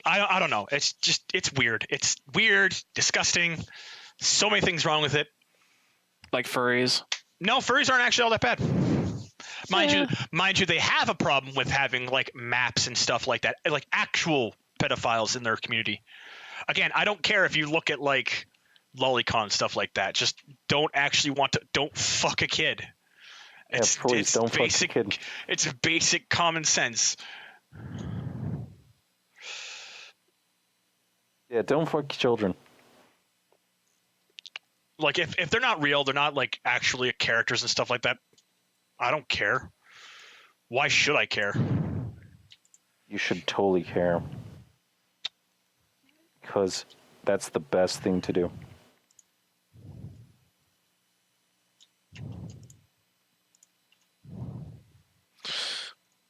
I don't know. It's just, it's weird. It's weird, disgusting. So many things wrong with it. Like furries. No, furries aren't actually all that bad. Mind you, they have a problem with having like maps and stuff like that, like actual pedophiles in their community. Again, I don't care if you look at like lolicon stuff like that. Just don't fuck a kid. It's don't basic. Fuck a kid. It's basic common sense. Yeah, don't fuck children. Like if they're not real, they're not like actually characters and stuff like that, I don't care. Why should I care? You should totally care. Because that's the best thing to do.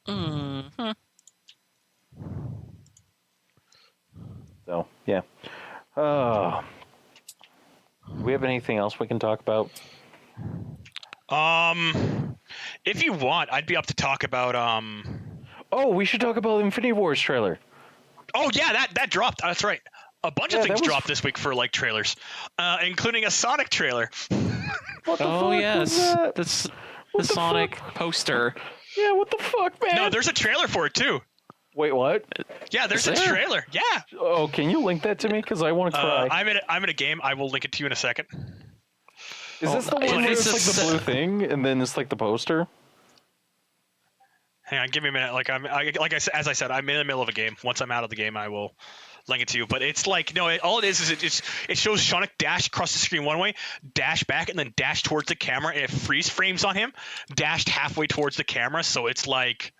Mm-hmm. So, yeah. Do we have anything else we can talk about? If you want, I'd be up to talk about Oh, we should talk about Infinity Wars trailer. Oh yeah, that dropped. That's right. A bunch of Yeah, things that was- dropped this week for like trailers, including a Sonic trailer. What the Oh fuck yes, was that? the the Sonic fuck? poster. Yeah, what the fuck, man? No, there's a trailer for it too. Wait, what? Yeah, there's a Is there? trailer. Yeah. Oh, can you link that to me? Because I want to cry. I'm in a game. I will link it to you in a second. Is this the Oh, one where it's it's like the a- blue thing, and then it's like the poster? Hang on, give me a minute. As I said, I'm in the middle of a game. Once I'm out of the game, I will link it to you. But it's like all it is it shows Sonic dash across the screen one way, dash back, and then dash towards the camera, and it freeze frames on him, dashed halfway towards the camera. So it's like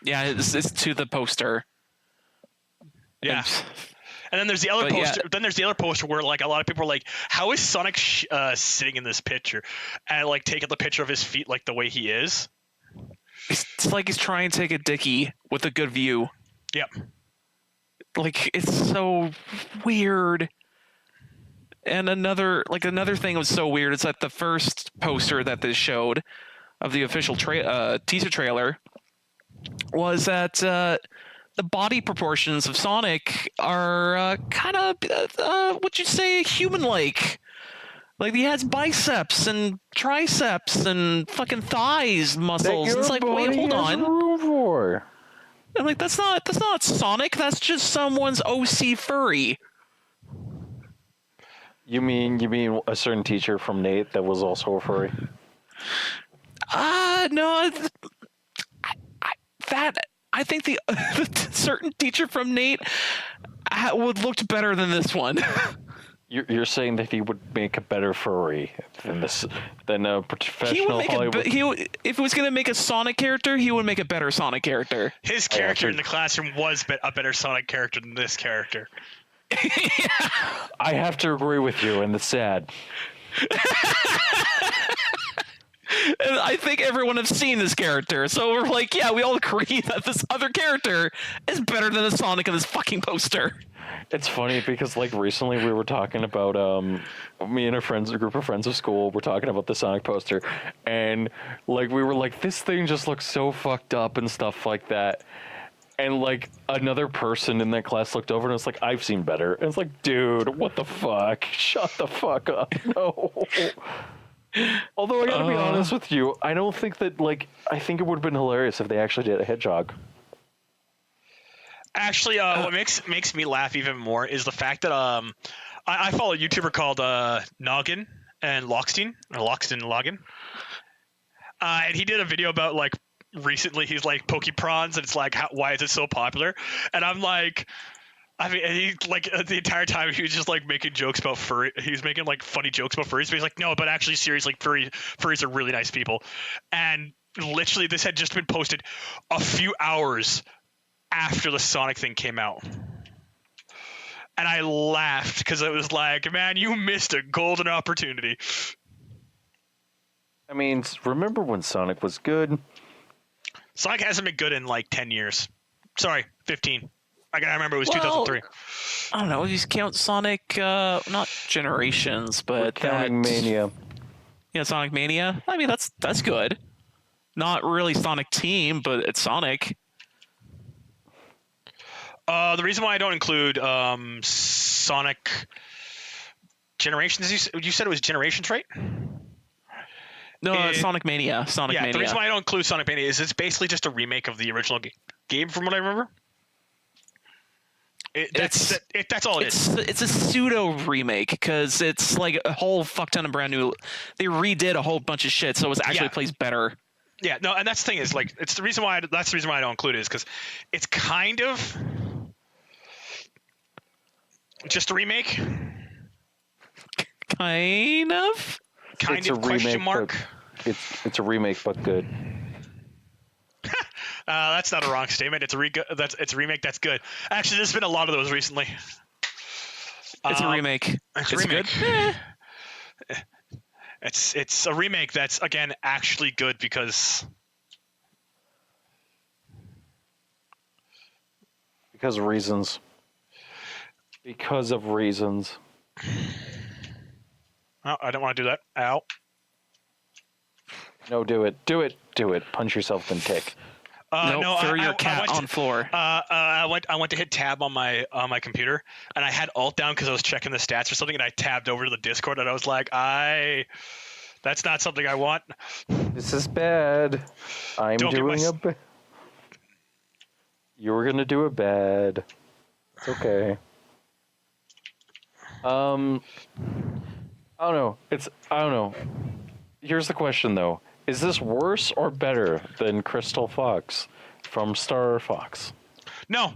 Yeah, it's to the poster. yeah. And then there's the other But yeah. poster. Then there's the other poster where like a lot of people are like, "How is Sonic sitting in this picture?" And like taking the picture of his feet like the way he is. It's like he's trying to take a dickie with a good view. Yep. Like it's so weird. And another thing was so weird is that the first poster that they showed of the official teaser trailer was that the body proportions of Sonic are kind of what you say human-like. Like he has biceps and triceps and fucking thighs muscles. That your It's like, wait, body hold has on. room for. I'm like, that's not Sonic. That's just someone's OC furry. You mean a certain teacher from Nate that was also a furry? No. I think the certain teacher from Nate would looked better than this one. You're saying that he would make a better furry than a He would professional make Hollywood. if it was gonna make a Sonic character, he would make a better Sonic character. His character actually- in the classroom was a better Sonic character than this character. I have to agree with you, and it's sad. And I think everyone has seen this character, so we're like, yeah, we all agree that this other character is better than the Sonic in this fucking poster. It's funny because like recently we were talking about me and a group of friends of school were talking about the Sonic poster, and like we were like, this thing just looks so fucked up and stuff like that. And like another person in that class looked over and was like, I've seen better. And it's like, dude, what the fuck? Shut the fuck up. No. Although I gotta be honest with you, I don't think that I think it would have been hilarious if they actually did a hedgehog. Actually, what makes me laugh even more is the fact that I follow a YouTuber called Noggin and Lockstein Loggin, and he did a video about like recently he's like Pokeprawns, and it's like why is it so popular? And I'm like, I mean, and he like the entire time he was just like making jokes about furry. He was making like funny jokes about furries, but he's like, no, but actually, seriously, furries are really nice people. And literally, this had just been posted a few hours after the Sonic thing came out. And I laughed because it was like, man, you missed a golden opportunity. I mean, remember when Sonic was good? Sonic hasn't been good in like 10 years. Sorry, 15. I remember it was Well, 2003. I don't know. You count Sonic, not Generations, but Counting Mania. Yeah, Sonic Mania. I mean, that's good. Not really Sonic Team, but it's Sonic. The reason why I don't include Sonic Generations, you said it was Generations, right? No, it's Sonic Mania. Sonic Yeah, Mania. the reason why I don't include Sonic Mania is it's basically just a remake of the original game, from what I remember. That's all it is. It's a pseudo remake because it's like a whole fuck ton of brand new. They redid a whole bunch of shit, so it actually plays better. Yeah, no, and that's the thing is like that's the reason why I don't include it is because it's kind of just a remake. Kind of. It's a Question mark. It's a remake, but good. That's not a wrong statement. It's a remake that's good. Actually, there's been a lot of those recently. It's a remake. It's a Is it remake. good? It's a remake that's again actually good because of reasons. Because of reasons. oh, I don't want to do that. Ow. No, do it. Do it. Do it. Punch yourself and tick. Nope, No, throw I your cat went to- on floor. I went to hit tab on my computer, and I had Alt down because I was checking the stats or something, and I tabbed over to the Discord, and I was like, that's not something I want. This is bad. I'm Don't get my doing s- a bad. You were gonna do a bad. It's okay. I don't know. I don't know. Here's the question though: is this worse or better than Crystal Fox from Star Fox? No,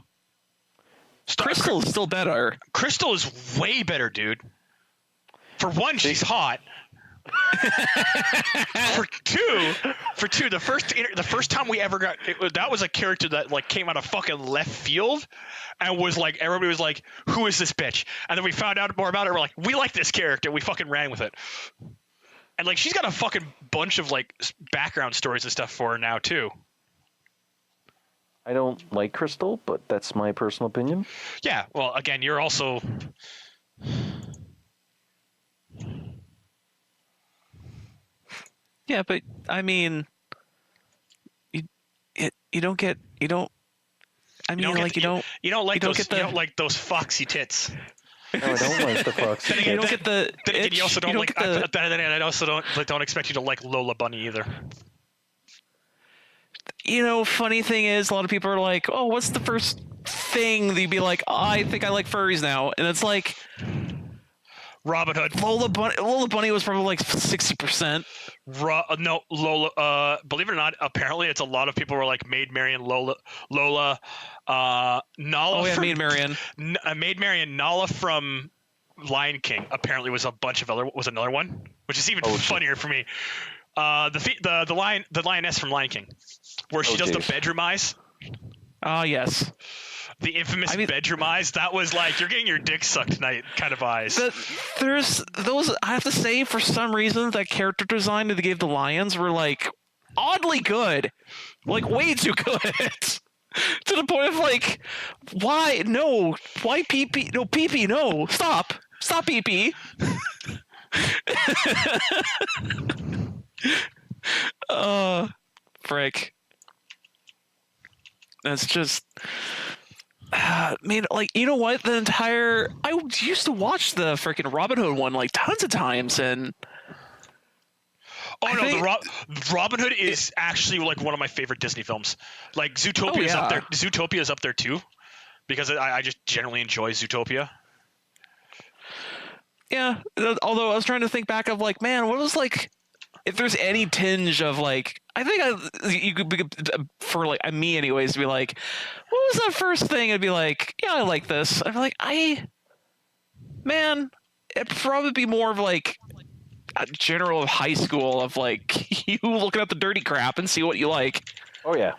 Crystal is still better. Crystal is way better, dude. For one, she's hot. for two, the first time we ever got that was a character that like came out of fucking left field, and was like everybody was like, "Who is this bitch?" And then we found out more about it. We're like, "We like this character." We fucking ran with it. And like she's got a fucking bunch of like background stories and stuff for her now too. I don't like Crystal, but that's my personal opinion. Yeah. Well, again, you're also. Yeah, but I mean, you don't get you don't. I mean, like you don't like those foxy tits. No, I don't like the Fox. Then again, you don't get the. Then again, you also don't like. get the- I also don't expect you to like Lola Bunny either. Funny thing is, a lot of people are like, "Oh, what's the first thing that you'd be like? Oh, I think I like furries now," and it's like Robin Hood. Lola Bunny was probably like 60%. No, Lola. Believe it or not, apparently it's a lot of people were like Maid Marian, Lola, Nala. Oh yeah, from, Maid Marian. Maid Marian, Nala from Lion King. Apparently was another one, which is even funnier for me. The lioness from Lion King, where she does the bedroom eyes. Oh yes. The infamous bedroom eyes. That was like you're getting your dick sucked tonight kind of eyes. There's those. I have to say, for some reason, that character design that they gave the lions were like oddly good, like way too good, to the point of like, why no? Why pee pee? No pee pee. No, stop pee pee. Frick. That's just. I mean, like, you know what? I used to watch the freaking Robin Hood one like tons of times, and Robin Hood is actually like one of my favorite Disney films. Like Zootopia is up there. Zootopia is up there too, because I just generally enjoy Zootopia. yeah. Although I was trying to think back of like, man, what was like, if there's any tinge of like, I think you could be, for like me anyways, to be like, what was that first thing? I'd be like, yeah, I like this. I'd be like, it'd probably be more of like a general high school of like you looking at the dirty crap and see what you like. Oh yeah.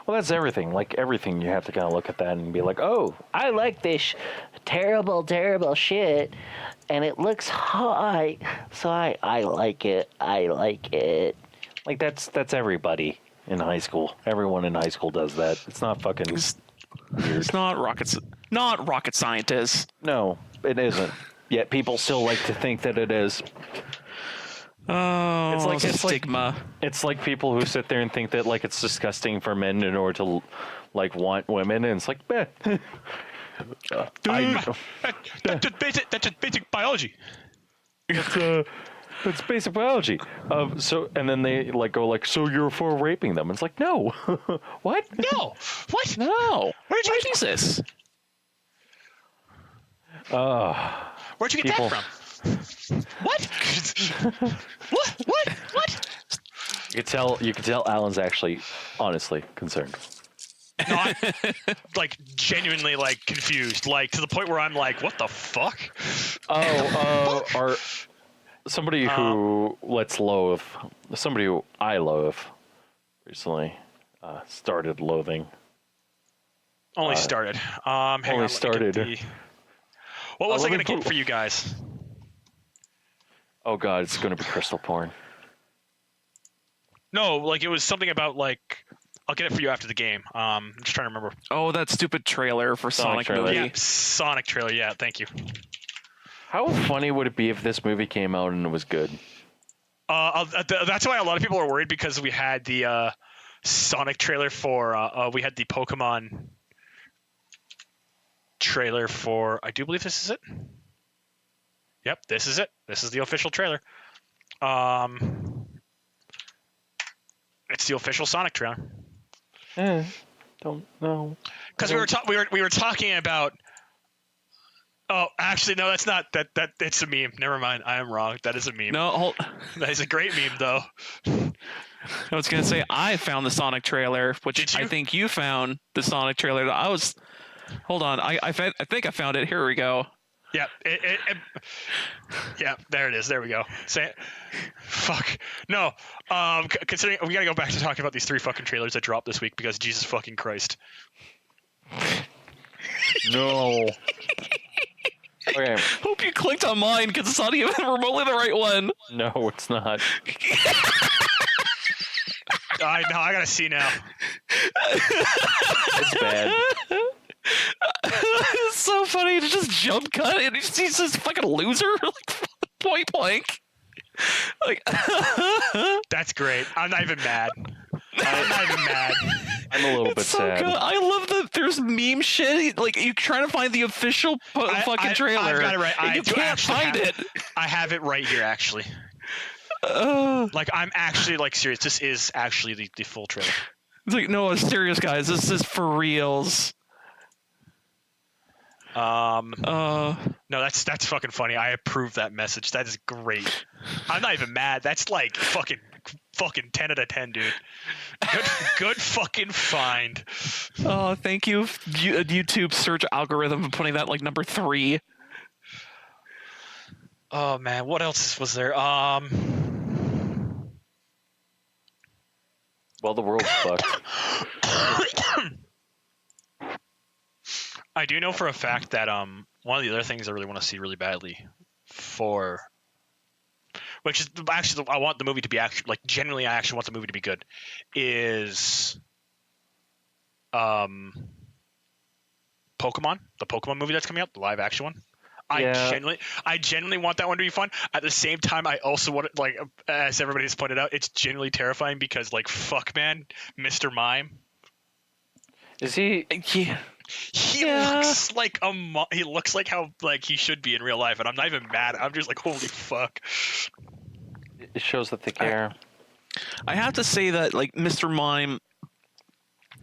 Well, that's everything. Like everything, you have to kind of look at that and be like, "Oh, I like this terrible, terrible shit, and it looks hot, so I like it. I like it." Like that's everybody in high school. Everyone in high school does that. It's not fucking. It's not rocket scientists. No, it isn't. Yet people still like to think that it is. Oh, it's stigma. It's like people who sit there and think that like it's disgusting for men in order to like want women, and it's like, That's just basic biology. It's basic biology. So and then they like go like, so you're for raping them? It's like, no. What? No. What? No. Where did you get this? Where'd you get that from? What? What? You could tell Allan's actually honestly concerned. No, I'm like genuinely like confused, like to the point where I'm like, what the fuck? Somebody who somebody who I loathe recently started loathing. Only started. Hang on, started. What was I gonna get for you guys? Oh god, it's gonna be crystal porn. No, like it was something about like I'll get it for you after the game. I'm just trying to remember. Oh, that stupid trailer for Sonic movie. Yeah, Sonic trailer. Yeah, thank you. How funny would it be if this movie came out and it was good? That's why a lot of people are worried because we had the Sonic trailer for we had the Pokemon trailer for, I do believe this is it. Yep, this is it. This is the official trailer. It's the official Sonic trailer. Don't know. Because we were talking about. Oh, actually, no, that's not that. It's a meme. Never mind. I am wrong. That is a meme. No, That is a great meme, though. I was gonna say I found the Sonic trailer, Did which you? I think you found the Sonic trailer. Hold on, I think I found it. Here we go. Yeah. Yeah. There it is. There we go. Say, fuck. No. Considering we gotta go back to talking about these 3 fucking trailers that dropped this week because Jesus fucking Christ. No. Okay. Hope you clicked on mine because it's not even remotely the right one. No, it's not. I gotta see now. It's bad. It's so funny to just jump cut and he's this fucking loser, like point blank. Like, That's great. I'm not even mad. I'm not even mad. I'm a little bit it's so sad. good. I love that there's meme shit. Like you trying to find the official fucking trailer. I've got it right. And I you do can't actually find have it. I have it right here, actually. Like I'm actually like serious. This is actually the full trailer. It's like, no, serious guys. This is for reals. No, that's fucking funny. I approve that message. That is great. I'm not even mad. That's like fucking 10 out of 10, dude. Good fucking find. Oh, thank you, YouTube search algorithm, for putting that like number 3. Oh man, what else was there? Well, the world's fucked. I do know for a fact that one of the other things I really want to see really badly which is actually I want the movie to be actually like genuinely I actually want the movie to be good is Pokemon, the Pokemon movie that's coming out, the live action one. Yeah. I genuinely want that one to be fun. At the same time, I also want it, like, as everybody has pointed out, it's genuinely terrifying because, like, fuck, man, Mr. Mime. Is he? Yeah. He looks like he looks like how like he should be in real life, and I'm not even mad. I'm just like, holy fuck. It shows the thick hair. I have to say that like Mr. Mime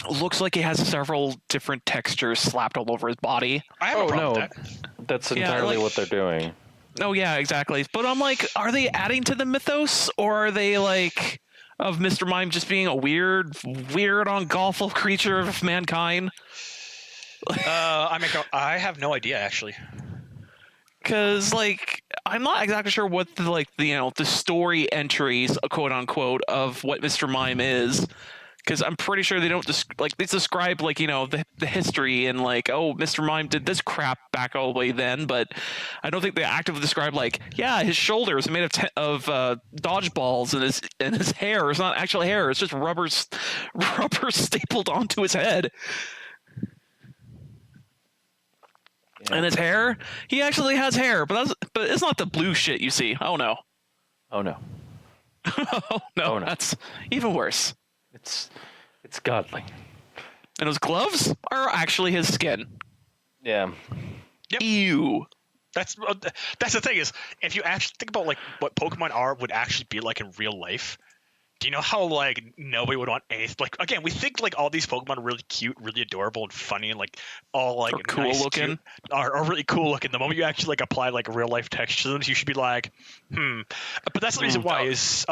looks like he has several different textures slapped all over his body. I have a problem with that. That's entirely what they're doing. Oh yeah, exactly. But I'm like, are they adding to the mythos, or are they like of Mr. Mime just being a weird, ungolful creature of mankind? I have no idea actually. Because like I'm not exactly sure what the story entries, quote unquote, of what Mr. Mime is. Because I'm pretty sure they don't they describe like the history and like, oh, Mr. Mime did this crap back all the way then, but I don't think they actively describe like, yeah, his shoulders are made of dodgeballs and his hair is not actually hair, it's just rubber stapled onto his head. Yeah. And his hair, he actually has hair, but it's not the blue shit you see. Oh no. Oh no. Oh no, that's even worse. It's godly. And his gloves are actually his skin. Yeah. Yep. Ew. That's the thing is, if you actually think about like what Pokemon would actually be like in real life, do you know how like nobody would want anything? Like again, we think like all these Pokemon are really cute, really adorable, and funny, and like all like cool nice, looking, are really cool looking. The moment you actually like apply like real life texture to them, you should be like, But that's the reason why is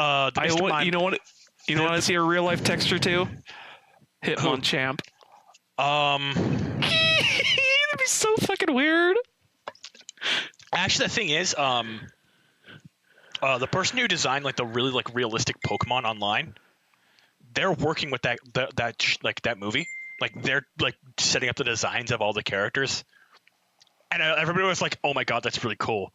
you know what I see a real life texture too? Hitmonchamp. That'd be so fucking weird. Actually, the thing is, the person who designed like the really like realistic Pokemon online, they're working with that movie. Like they're like setting up the designs of all the characters, and everybody was like, "Oh my god, that's really cool."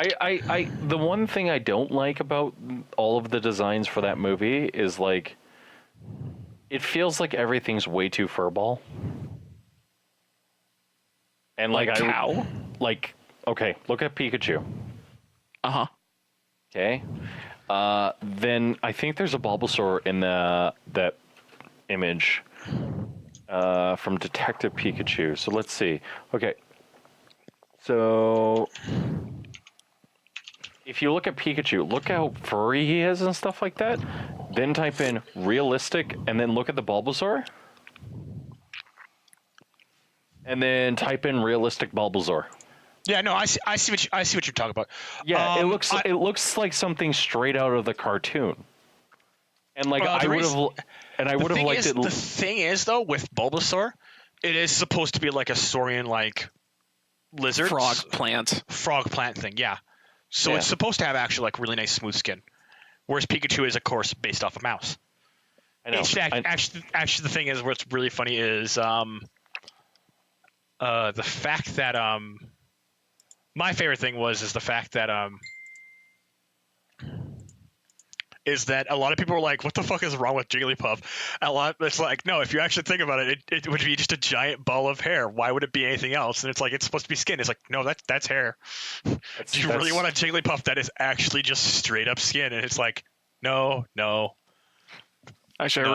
The one thing I don't like about all of the designs for that movie is like, it feels like everything's way too furball. And like cow? Okay, look at Pikachu. Uh-huh. Okay. Then I think there's a Bulbasaur in that image from Detective Pikachu. So let's see. Okay. So if you look at Pikachu, look how furry he is and stuff like that. Then type in realistic and then look at the Bulbasaur. And then type in realistic Bulbasaur. Yeah, no, I see what you're talking about. Yeah, it looks like something straight out of the cartoon. And like I would have liked it. The thing is though, with Bulbasaur, it is supposed to be like a saurian like lizard Frog plant thing, yeah. So it's supposed to have actually like really nice smooth skin. Whereas Pikachu is of course based off a mouse. I know. Actually the thing is what's really funny is the fact that my favorite thing is the fact that is that a lot of people were like, what the fuck is wrong with Jigglypuff? It's like, no, if you actually think about it, it would be just a giant ball of hair. Why would it be anything else? And it's like, it's supposed to be skin. It's like, no, that's hair. Do you really want a Jigglypuff that is actually just straight up skin? And it's like, no. Actually, No.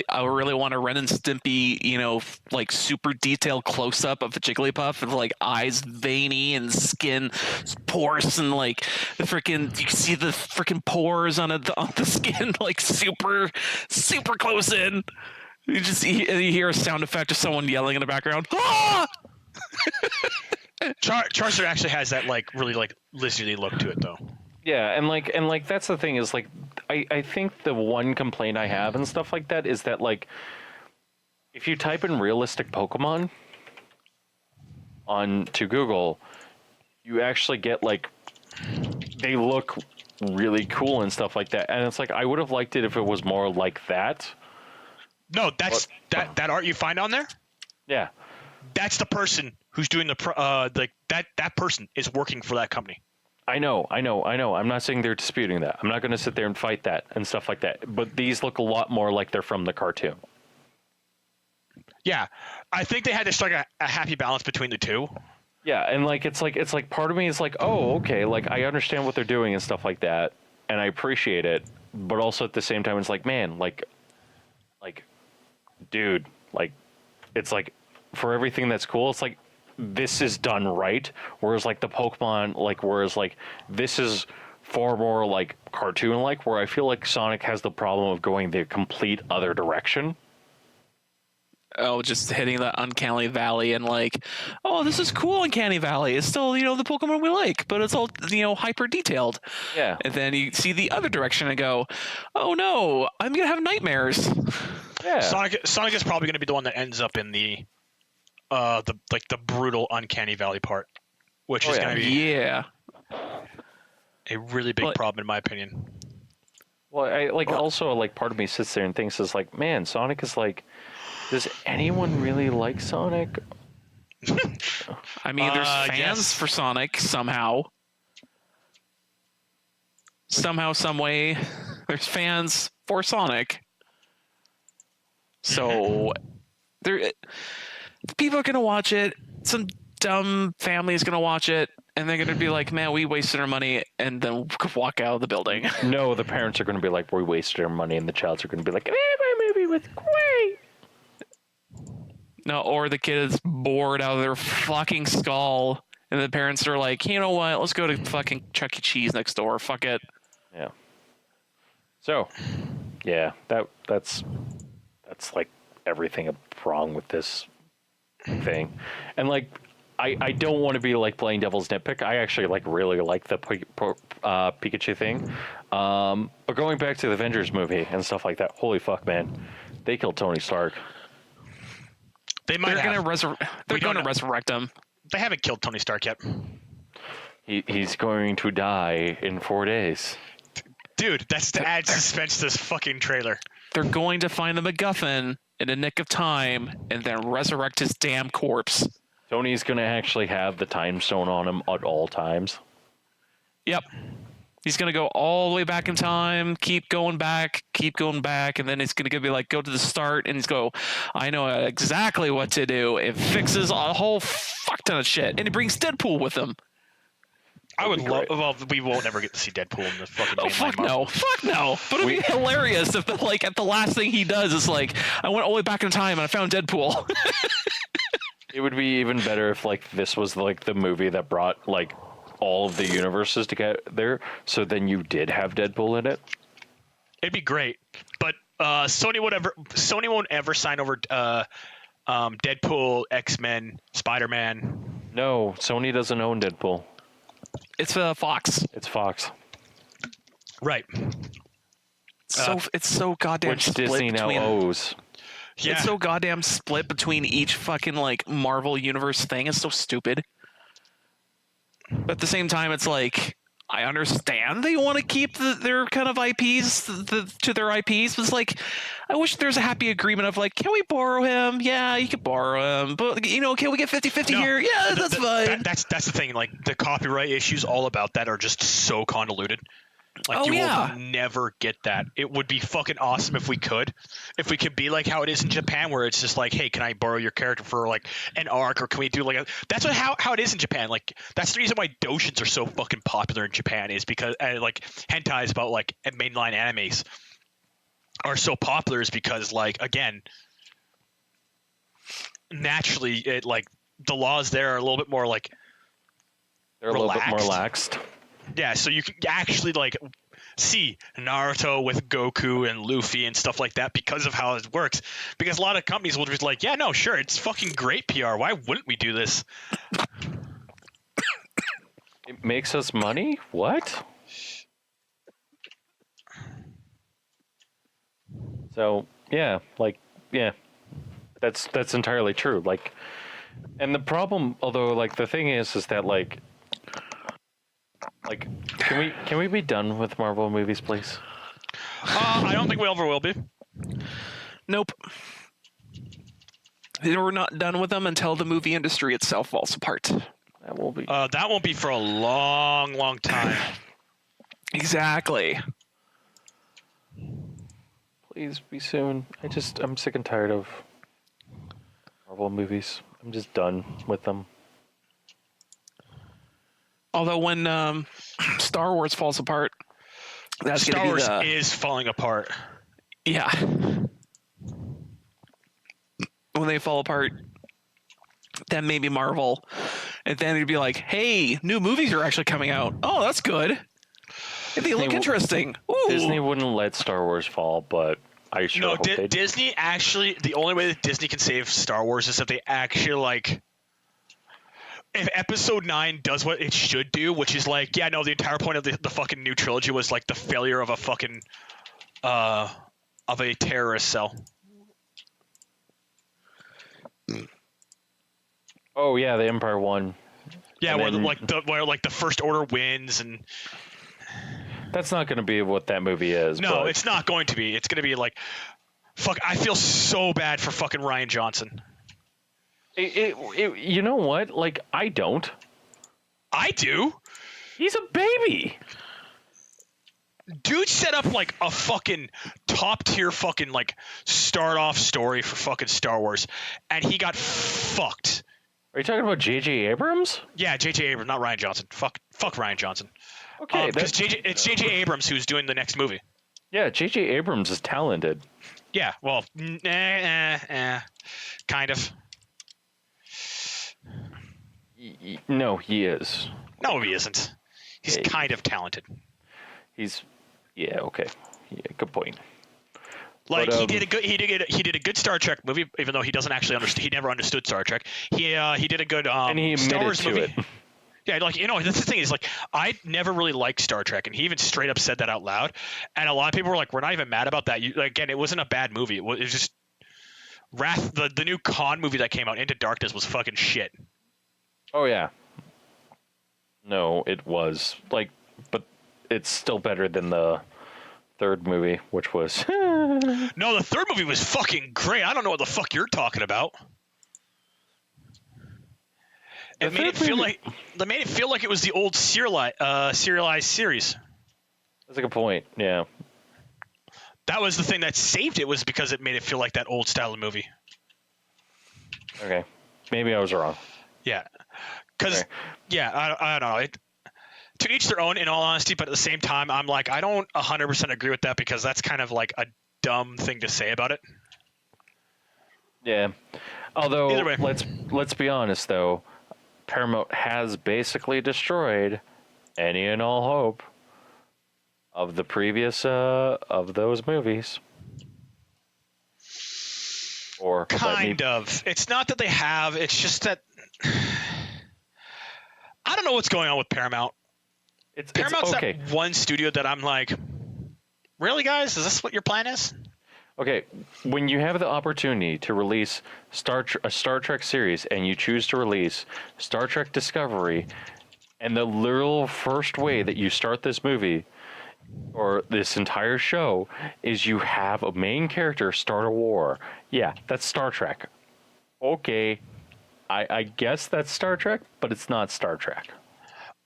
I really want a Ren and Stimpy, like super detailed close up of a Jigglypuff with like eyes veiny and skin porous and like you can see the freaking pores on the skin like super close in. You hear a sound effect of someone yelling in the background. Ah! Charizard actually has that like really like lizardy look to it though. Yeah, and like that's the thing is like I think the one complaint I have and stuff like that is that like if you type in realistic Pokemon to Google, you actually get like they look really cool and stuff like that. And it's like I would have liked it if it was more like that. No, that art you find on there? Yeah. That's the person who's doing that person is working for that company. I know. I'm not saying they're disputing that. I'm not going to sit there and fight that and stuff like that. But these look a lot more like they're from the cartoon. Yeah, I think they had to strike a happy balance between the two. Yeah, and like it's like part of me is like, oh, okay, like I understand what they're doing and stuff like that, and I appreciate it. But also at the same time, it's like, man, like, dude, like, it's like for everything that's cool, it's like. This is done right, whereas like the Pokemon, this is far more like cartoon-like, where I feel like Sonic has the problem of going the complete other direction. Oh, just hitting that Uncanny Valley and like, oh, this is cool, Uncanny Valley. It's still, the Pokemon we like, but it's all, hyper detailed. Yeah. And then you see the other direction and go, oh no, I'm gonna have nightmares. Yeah. Sonic is probably gonna be the one that ends up in the brutal Uncanny Valley part, which is going to be a really big problem in my opinion. Well, also like part of me sits there and thinks is like, man, Sonic is like, does anyone really like Sonic? I mean, there's fans yes. for Sonic somehow. Somehow, some way, there's fans for Sonic. So people are going to watch it. Some dumb family is going to watch it, and they're going to be like, man, we wasted our money, and then walk out of the building. No, the parents are going to be like, we wasted our money, and the child's are going to be like, my movie was great. No, or the kid is bored out of their fucking skull, and the parents are like, you know what, let's go to fucking Chuck E. Cheese next door. Fuck it. Yeah. So, yeah, that's like everything wrong with this thing. And like I don't want to be like playing devil's nitpick. I actually like really like the Pikachu thing. But going back to the Avengers movie and stuff like that, holy fuck, man, they killed Tony Stark. They're going to resurrect him. They haven't killed Tony Stark yet. He's going to die in 4 days. Dude, that's to add suspense to this fucking trailer. They're going to find the MacGuffin in a nick of time and then resurrect his damn corpse. Tony's going to actually have the time stone on him at all times. Yep. He's going to go all the way back in time, keep going back, and then it's going to be like, go to the start, and he's go, I know exactly what to do. It fixes a whole fuck ton of shit. And he brings Deadpool with him. I would be love. great. Well, we won't ever get to see Deadpool in the fucking Oh mainline fuck Marvel. no! Fuck no! But it'd be hilarious if at the last thing he does is like, I went all the way back in time and I found Deadpool. It would be even better if like this was like the movie that brought like all of the universes together. So then you did have Deadpool in it. It'd be great, but Sony won't ever sign over Deadpool, X-Men, Spider-Man. No, Sony doesn't own Deadpool. It's Fox. It's Fox, Right. It's so goddamn which split Disney now between. owes. Yeah. It's so goddamn split between each fucking like Marvel universe thing. It's so stupid. But at the same time, it's like I understand they want to keep their kind of IPs to their IPs. But it's like I wish there's a happy agreement of like, can we borrow him? Yeah, you can borrow him. But can we get 50-50 No, here? Yeah, that's fine. That's the thing. Like the copyright issues, all about that are just so convoluted. Like Oh, you yeah. will never get that. It would be fucking awesome if we could be like how it is in Japan, where it's just like, hey, can I borrow your character for like an arc, or can we do like that's how it is in Japan. Like that's the reason why doshins are so fucking popular in Japan, is because like hentais about like mainline animes are so popular, is because like again, naturally it like the laws there are a little bit more like They're a little bit more relaxed. laxed. Yeah, so you can actually like see Naruto with Goku and Luffy and stuff like that because of how it works. Because a lot of companies will just like, yeah, no, sure, it's fucking great PR. Why wouldn't we do this? It makes us money? What? So yeah, that's entirely true. Like, and the problem, although like the thing is that like can we be done with Marvel movies, please? I don't think we ever will be. Nope. We're not done with them until the movie industry itself falls apart. That will be. That won't be for a long, long time. Exactly. Please be soon. I'm sick and tired of Marvel movies. I'm just done with them. Although when Star Wars falls apart, that's Star gonna be Wars is falling apart. yeah. When they fall apart, then maybe Marvel, and then it'd be like, hey, new movies are actually coming out. Oh, that's good. And they look interesting. Ooh. Disney wouldn't let Star Wars fall, but I sure No, hope they do. Disney actually, the only way that Disney can save Star Wars is if they actually like, if Episode 9 does what it should do, which is like, yeah, no, the entire point of the fucking new trilogy was like the failure of a fucking of a terrorist cell. Oh yeah, the Empire won. Yeah, And where then- where the First Order wins, and That's not going to be what that movie is. no, but it's not going to be. It's going to be like, fuck. I feel so bad for fucking Ryan Johnson. you know what? Like, I don't. I do. He's a baby. Dude set up like a fucking top tier fucking like start off story for fucking Star Wars, and he got fucked. Are you talking about J.J. Abrams? Yeah, J.J. Abrams, not Ryan Johnson. Fuck Ryan Johnson. Okay, Because it's J.J. Abrams who's doing the next movie. yeah, J.J. Abrams is talented. Yeah, well, kind of. No, he is. No, he isn't. He's Yeah, kind of talented. Yeah, okay. Yeah, good point. Like But, he did a good Star Trek movie, even though he doesn't actually understand. He never understood Star Trek. He did a good And he Star admitted Wars to movie. it. Yeah, like that's the thing is like I never really liked Star Trek, and he even straight up said that out loud. And a lot of people were like, "We're not even mad about that." Again, it wasn't a bad movie. It was just Wrath. The new Khan movie that came out, Into Darkness, was fucking shit. Oh yeah. No, it was like, but it's still better than the third movie, which was. No, the third movie was fucking great. I don't know what the fuck you're talking about. It made it feel like it was the old serialized series. That's a good point. Yeah. That was the thing that saved it, was because it made it feel like that old style of movie. Okay. Maybe I was wrong. Yeah, because Okay. yeah, I don't know. to each their own, in all honesty. But at the same time, I'm like, I don't 100% agree with that because that's kind of like a dumb thing to say about it. Yeah. Although, Either way. let's be honest, though. Paramount has basically destroyed any and all hope of the previous of those movies. Or Kind of. It's not that they have. It's just that I don't know what's going on with Paramount. Paramount's okay. that one studio that I'm like, really, guys? Is this what your plan is? Okay, when you have the opportunity to release a Star Trek series and you choose to release Star Trek Discovery, and the literal first way that you start this movie or this entire show is you have a main character start a war. Yeah, that's Star Trek. Okay, I guess that's Star Trek, but it's not Star Trek.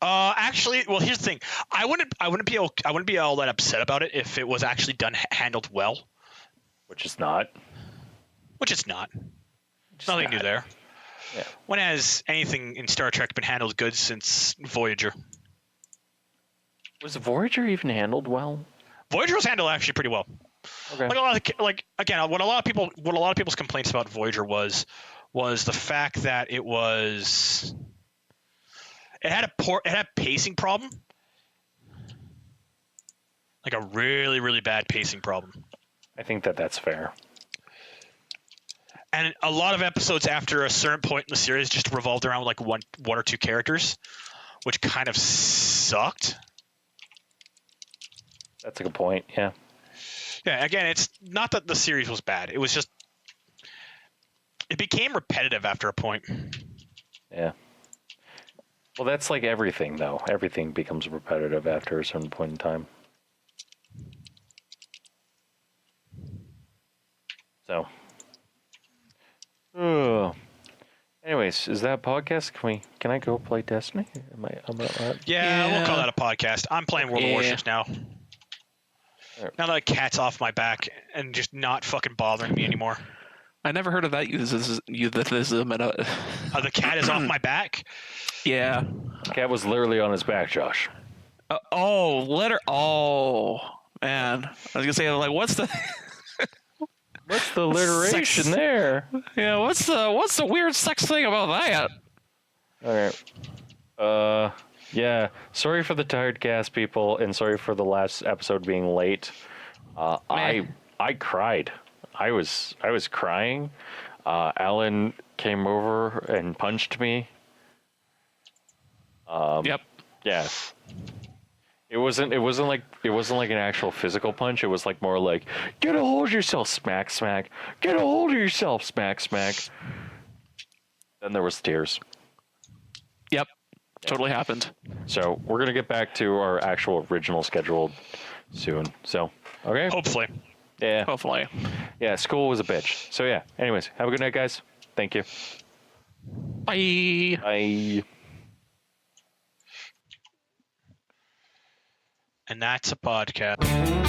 Actually, well, here's the thing. I wouldn't be all that upset about it if it was actually handled well. Which is not. Which it's not. Nothing new there. Yeah. When has anything in Star Trek been handled good since Voyager? Was Voyager even handled well? Voyager was handled actually pretty well. Okay. Again, what a lot of people's complaints about Voyager was the fact that it had a pacing problem, like a really, really bad pacing problem. I think that's fair. And a lot of episodes after a certain point in the series just revolved around like one or two characters, which kind of sucked. That's a good point. Yeah. Yeah. Again, it's not that the series was bad. It was just it became repetitive after a point. Yeah. Well, that's like everything, though. Everything becomes repetitive after a certain point in time. So, anyways, is that podcast? Can I go play Destiny? Yeah, we'll call that a podcast. I'm playing World of Warships now. Right. Now that the cat's off my back and just not fucking bothering me anymore. I never heard of that euphemism. The cat is off my back. Yeah. Cat was literally on his back, Josh. Oh, man. I was gonna say, like, what's the alliteration there? Yeah, what's the weird sex thing about that? All right. Yeah. Sorry for the tired cast, people, and sorry for the last episode being late. I cried. I was crying. Allan came over and punched me. Yep. Yeah. It wasn't like an actual physical punch. It was like more like, get a hold of yourself, smack, smack. Get a hold of yourself, smack, smack. Then there was tears. Yep. Totally happened. So we're gonna get back to our actual original schedule soon. So okay. Hopefully. Yeah. Hopefully. Yeah. School was a bitch. So yeah. Anyways, have a good night, guys. Thank you. Bye. Bye. And that's a podcast.